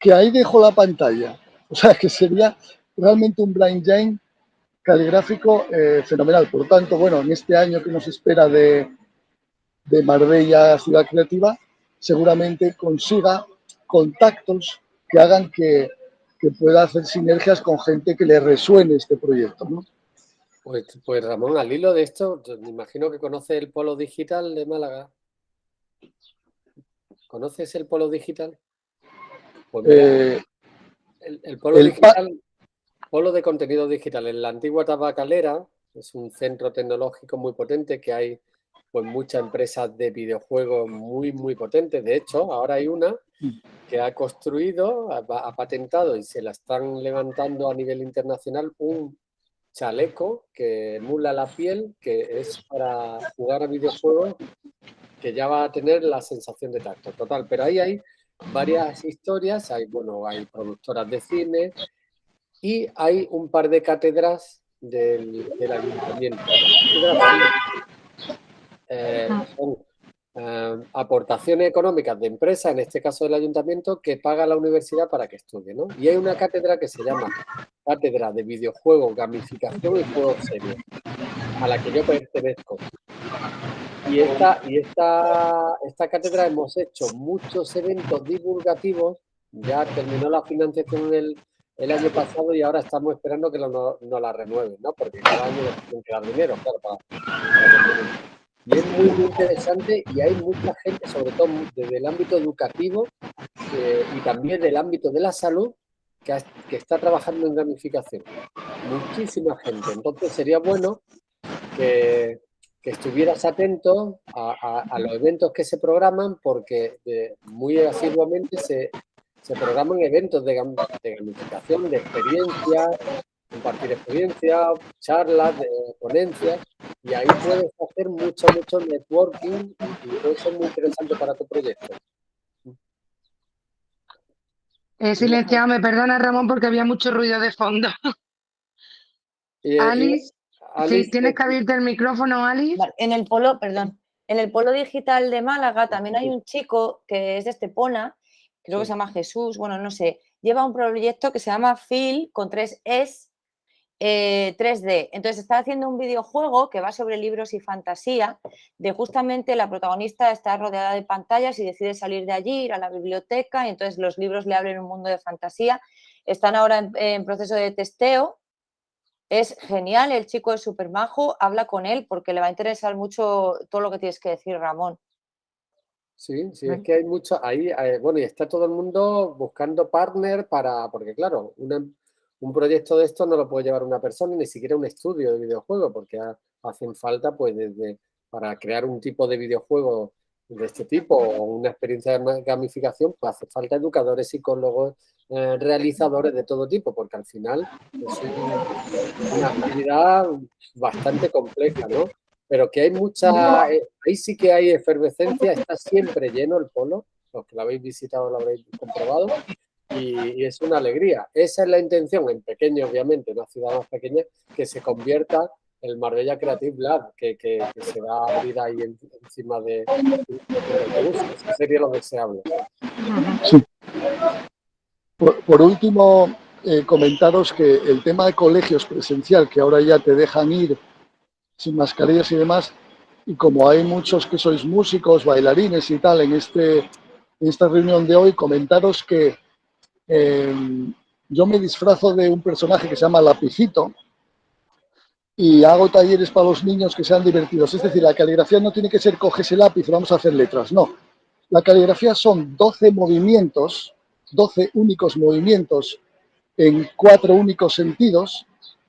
que ahí dejo la pantalla. O sea, que sería realmente un blind game caligráfico fenomenal. Por tanto, bueno, en este año que nos espera de Marbella Ciudad Creativa, seguramente consiga contactos que hagan que pueda hacer sinergias con gente que le resuene este proyecto, ¿no? Pues Ramón, al hilo de esto, me imagino que conoces el Polo Digital de Málaga. ¿Conoces el Polo Digital? Pues mira, el Polo Digital, Polo de Contenido Digital, en la antigua Tabacalera, es un centro tecnológico muy potente que hay pues muchas empresas de videojuegos muy, muy potentes. De hecho, ahora hay una que ha construido, ha patentado y se la están levantando a nivel internacional un chaleco que emula la piel, que es para jugar a videojuegos, que ya va a tener la sensación de tacto. Total, pero ahí hay varias historias, hay productoras de cine y hay un par de cátedras del ayuntamiento. Las cátedras son aportaciones económicas de empresas, en este caso del ayuntamiento, que paga la universidad para que estudie, ¿no? Y hay una cátedra que se llama Cátedra de Videojuegos, Gamificación y Juegos Serios, a la que yo pertenezco. Y esta cátedra hemos hecho muchos eventos divulgativos, ya terminó la financiación el año pasado y ahora estamos esperando que nos la renueven, ¿no? Porque cada año nos tienen que dar dinero, claro, para y es muy, muy interesante y hay mucha gente, sobre todo desde el ámbito educativo y también del ámbito de la salud, que está trabajando en gamificación. Muchísima gente. Entonces sería bueno que estuvieras atento a los eventos que se programan, porque muy asiduamente se programan eventos de gamificación, de experiencias, compartir experiencias, charlas, de ponencias, y ahí puedes hacer mucho networking y puede ser muy interesante para tu proyecto. He silenciado, me perdona Ramón porque había mucho ruido de fondo. Alice, sí, tienes que abrirte el micrófono, Alice. En el polo, perdón, en el Polo Digital de Málaga también hay un chico que es de Estepona, creo que se llama Jesús, bueno, no sé, lleva un proyecto que se llama Phil con 3 Es 3D. Entonces está haciendo un videojuego que va sobre libros y fantasía, de justamente la protagonista está rodeada de pantallas y decide salir de allí, ir a la biblioteca, y entonces los libros le abren un mundo de fantasía. Están ahora en proceso de testeo Es genial, el chico es súper majo, habla con él porque le va a interesar mucho todo lo que tienes que decir, Ramón. Sí, sí, es que hay mucho, ahí, bueno, y está todo el mundo buscando partner porque claro, un proyecto de esto no lo puede llevar una persona, ni siquiera un estudio de videojuego, porque hacen falta, pues, para crear un tipo de videojuego de este tipo o una experiencia de gamificación, pues hace falta educadores, psicólogos, realizadores de todo tipo, porque al final es una actividad bastante compleja, ¿no? Pero que hay ahí sí que hay efervescencia, está siempre lleno el polo, los que lo habéis visitado lo habréis comprobado, y es una alegría. Esa es la intención, en pequeño obviamente, una ciudad más pequeña, que se convierta el Marbella Creative Lab, que se va a abrir ahí encima de un autobús. Eso sería lo deseable. Sí. Por último, comentaros que el tema de colegios presencial, que ahora ya te dejan ir sin mascarillas y demás, y como hay muchos que sois músicos, bailarines y tal en esta reunión de hoy, comentaros que yo me disfrazo de un personaje que se llama Lapicito y hago talleres para los niños que sean divertidos. Es decir, la caligrafía no tiene que ser coges el lápiz y vamos a hacer letras, no. La caligrafía son 12 movimientos, 12 únicos movimientos en 4 únicos sentidos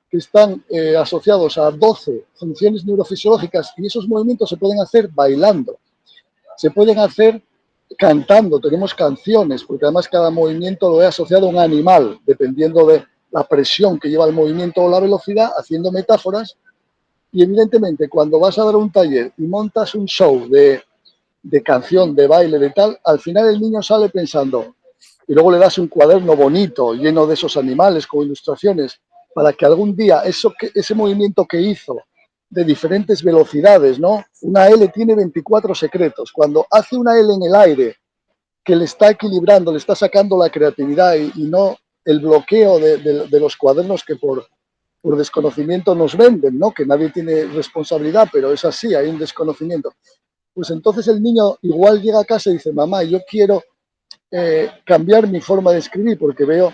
que están asociados a 12 funciones neurofisiológicas, y esos movimientos se pueden hacer bailando, se pueden hacer cantando, tenemos canciones, porque además cada movimiento lo he asociado a un animal, dependiendo de la presión que lleva el movimiento o la velocidad, haciendo metáforas. Y evidentemente cuando vas a dar un taller y montas un show de canción, de baile, de tal, al final el niño sale pensando, y luego le das un cuaderno bonito, lleno de esos animales, con ilustraciones, para que algún día ese movimiento que hizo de diferentes velocidades, ¿no? Una L tiene 24 secretos. Cuando hace una L en el aire, que le está equilibrando, le está sacando la creatividad y no el bloqueo de los cuadernos que por desconocimiento nos venden, ¿no? Que nadie tiene responsabilidad, pero es así, hay un desconocimiento. Pues entonces el niño igual llega a casa y dice, mamá, yo quiero cambiar mi forma de escribir porque veo,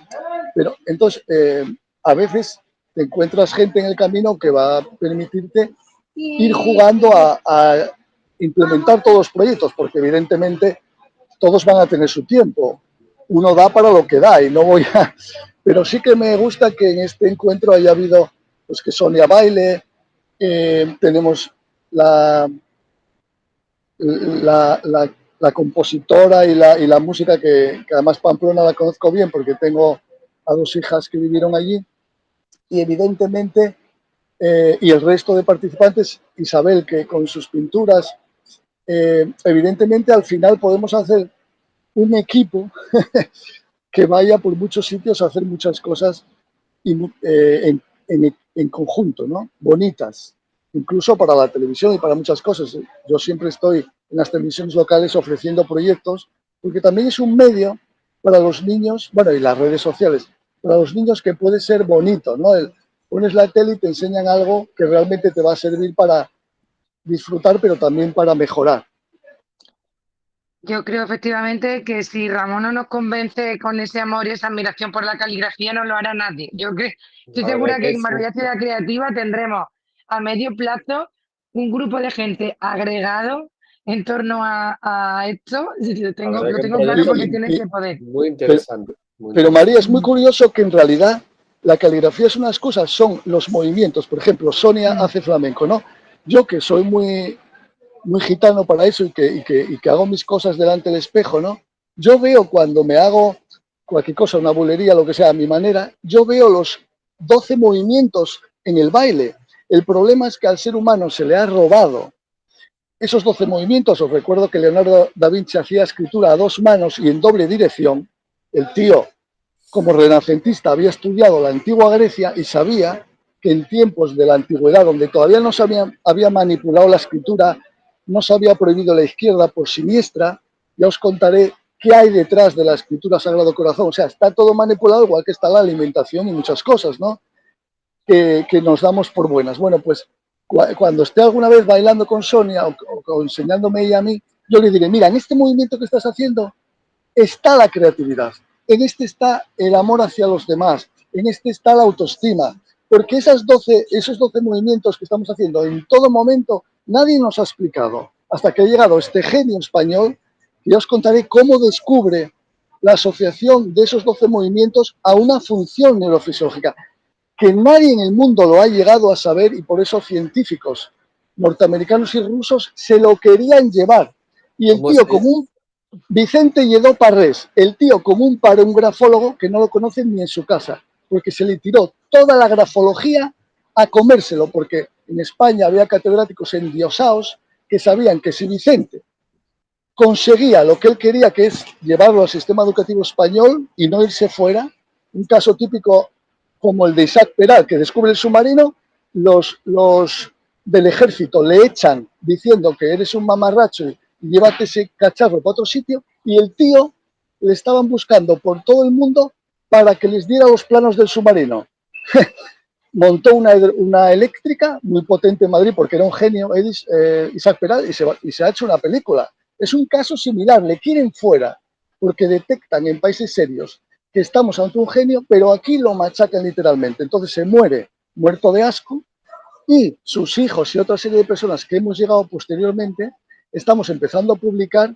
pero entonces a veces te encuentras gente en el camino que va a permitirte ir jugando a implementar todos los proyectos, porque evidentemente todos van a tener su tiempo. Uno da para lo que da y no voy a... Pero sí que me gusta que en este encuentro haya habido, pues que Sonia baile, tenemos la compositora y la música, que además Pamplona la conozco bien porque tengo a 2 hijas que vivieron allí, y evidentemente, y el resto de participantes, Isabel, que con sus pinturas, evidentemente al final podemos hacer un equipo que vaya por muchos sitios a hacer muchas cosas en conjunto, ¿no? Bonitas, incluso para la televisión y para muchas cosas. Yo siempre estoy en las televisiones locales ofreciendo proyectos, porque también es un medio para los niños, bueno, y las redes sociales, para los niños, que puede ser bonito, ¿no? Pones la tele y te enseñan algo que realmente te va a servir para disfrutar, pero también para mejorar. Yo creo efectivamente que si Ramón no nos convence con ese amor y esa admiración por la caligrafía, no lo hará nadie. Estoy segura que en Marbella Ciudad Creativa tendremos a medio plazo un grupo de gente agregado en torno a esto. Lo tengo claro, porque tiene ese poder. Muy interesante. Pero María, es muy curioso que en realidad la caligrafía es unas cosas, son los movimientos. Por ejemplo, Sonia hace flamenco, ¿no? Yo, que soy muy gitano para eso y que hago mis cosas delante del espejo, ¿no? Yo veo, cuando me hago cualquier cosa, una bulería, lo que sea, a mi manera, yo veo los 12 movimientos en el baile. El problema es que al ser humano se le ha robado esos 12 movimientos. Os recuerdo que Leonardo da Vinci hacía escritura a 2 manos y en doble dirección. El tío, como renacentista, había estudiado la antigua Grecia y sabía que en tiempos de la antigüedad, donde todavía no se había manipulado la escritura, no se había prohibido la izquierda por siniestra, ya os contaré qué hay detrás de la escritura Sagrado Corazón. O sea, está todo manipulado, igual que está la alimentación y muchas cosas, ¿no? Que nos damos por buenas. Bueno, pues cuando esté alguna vez bailando con Sonia o enseñándome ella a mí, yo le diré, mira, en este movimiento que estás haciendo está la creatividad, en este está el amor hacia los demás, en este está la autoestima, Porque esos 12 movimientos que estamos haciendo en todo momento, nadie nos ha explicado, hasta que ha llegado este genio español, y os contaré cómo descubre la asociación de esos 12 movimientos a una función neurofisiológica, que nadie en el mundo lo ha llegado a saber, y por eso científicos norteamericanos y rusos se lo querían llevar. Y el tío como un Vicente Lledó Parrés, el tío como un grafólogo que no lo conocen ni en su casa, porque se le tiró toda la grafología a comérselo, porque en España había catedráticos endiosados que sabían que si Vicente conseguía lo que él quería, que es llevarlo al sistema educativo español y no irse fuera, un caso típico como el de Isaac Peral, que descubre el submarino, los del ejército le echan diciendo que eres un mamarracho y llévate ese cacharro para otro sitio, y el tío le estaban buscando por todo el mundo para que les diera los planos del submarino. Montó una eléctrica muy potente en Madrid porque era un genio, Isaac Peral, y se ha hecho una película. Es un caso similar, le quieren fuera porque detectan en países serios que estamos ante un genio, pero aquí lo machacan literalmente. Entonces se muere muerto de asco, y sus hijos y otra serie de personas que hemos llegado posteriormente estamos empezando a publicar,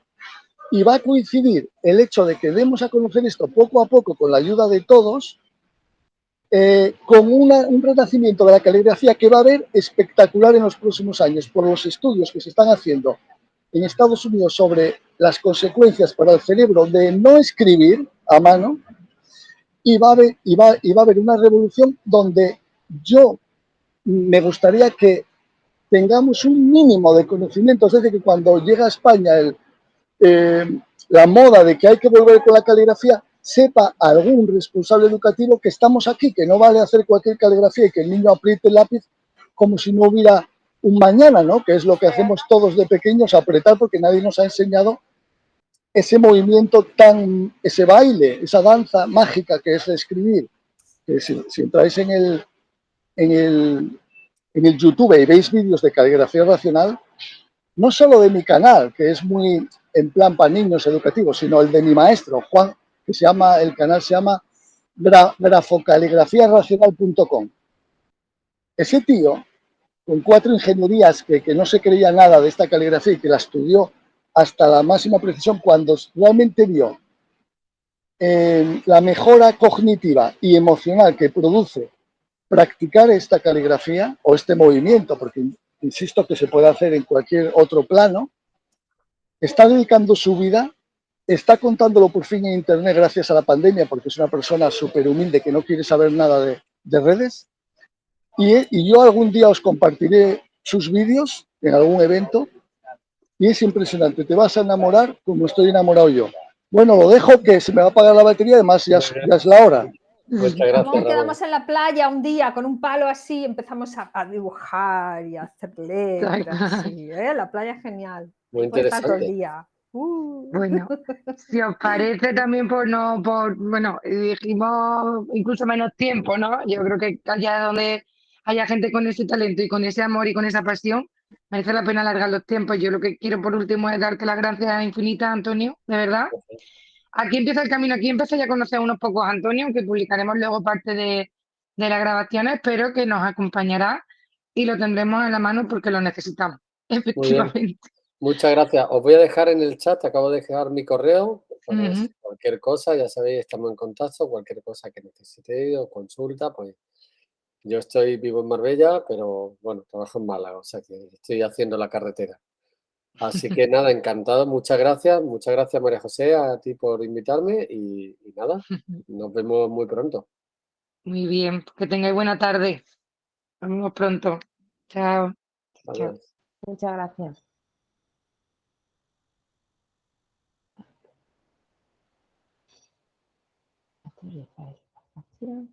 y va a coincidir el hecho de que demos a conocer esto poco a poco con la ayuda de todos, con un renacimiento de la caligrafía que va a haber espectacular en los próximos años por los estudios que se están haciendo en Estados Unidos sobre las consecuencias para el cerebro de no escribir a mano, y va a haber una revolución donde yo me gustaría que tengamos un mínimo de conocimiento, es decir, que cuando llega a España la moda de que hay que volver con la caligrafía, sepa algún responsable educativo que estamos aquí, que no vale hacer cualquier caligrafía y que el niño apriete el lápiz como si no hubiera un mañana, ¿no? Que es lo que hacemos todos de pequeños, apretar, porque nadie nos ha enseñado ese movimiento ese baile, esa danza mágica que es escribir. Que si entráis en el YouTube y veis vídeos de caligrafía racional, no solo de mi canal, que es muy en plan para niños educativos, sino el de mi maestro, Juan, que el canal se llama grafocaligrafiaracional.com. Ese tío, con 4 ingenierías que no se creía nada de esta caligrafía y que la estudió hasta la máxima precisión, cuando realmente vio la mejora cognitiva y emocional que produce practicar esta caligrafía o este movimiento, porque insisto que se puede hacer en cualquier otro plano, está dedicando su vida, está contándolo por fin en Internet gracias a la pandemia, porque es una persona súper humilde que no quiere saber nada de redes, y yo algún día os compartiré sus vídeos en algún evento, y es impresionante, te vas a enamorar como estoy enamorado yo. Bueno, lo dejo, que se me va a apagar la batería, además ya es la hora. Muchas gracias, Luego Raúl. quedamos en la playa un día con un palo así, empezamos a dibujar y a hacer letras. Y, la playa es genial. Muy Puede estar todo el interesante. día. Bueno, si os parece también bueno, dijimos incluso menos tiempo, ¿no? Yo creo que allá donde haya gente con ese talento y con ese amor y con esa pasión, merece la pena alargar los tiempos. Yo lo que quiero por último es darte las gracias infinitas, Antonio, de verdad. Aquí empieza el camino, aquí empecé ya a conocer a unos pocos Antonio, que publicaremos luego parte de las grabaciones, espero que nos acompañará y lo tendremos en la mano porque lo necesitamos, Muy bien. efectivamente. Muchas gracias. Os voy a dejar en el chat, acabo de dejar mi correo. Ujú. Cualquier cosa, ya sabéis, estamos en contacto. Cualquier cosa que necesitéis o consulta, pues yo vivo en Marbella, pero bueno, trabajo en Málaga, o sea que estoy haciendo la carretera. Así que nada, encantado. Muchas gracias María José, a ti por invitarme y nada, nos vemos muy pronto. Muy bien, que tengáis buena tarde. Nos vemos pronto. Chao. Chao. Adiós. Muchas gracias. Actualizar esta factura.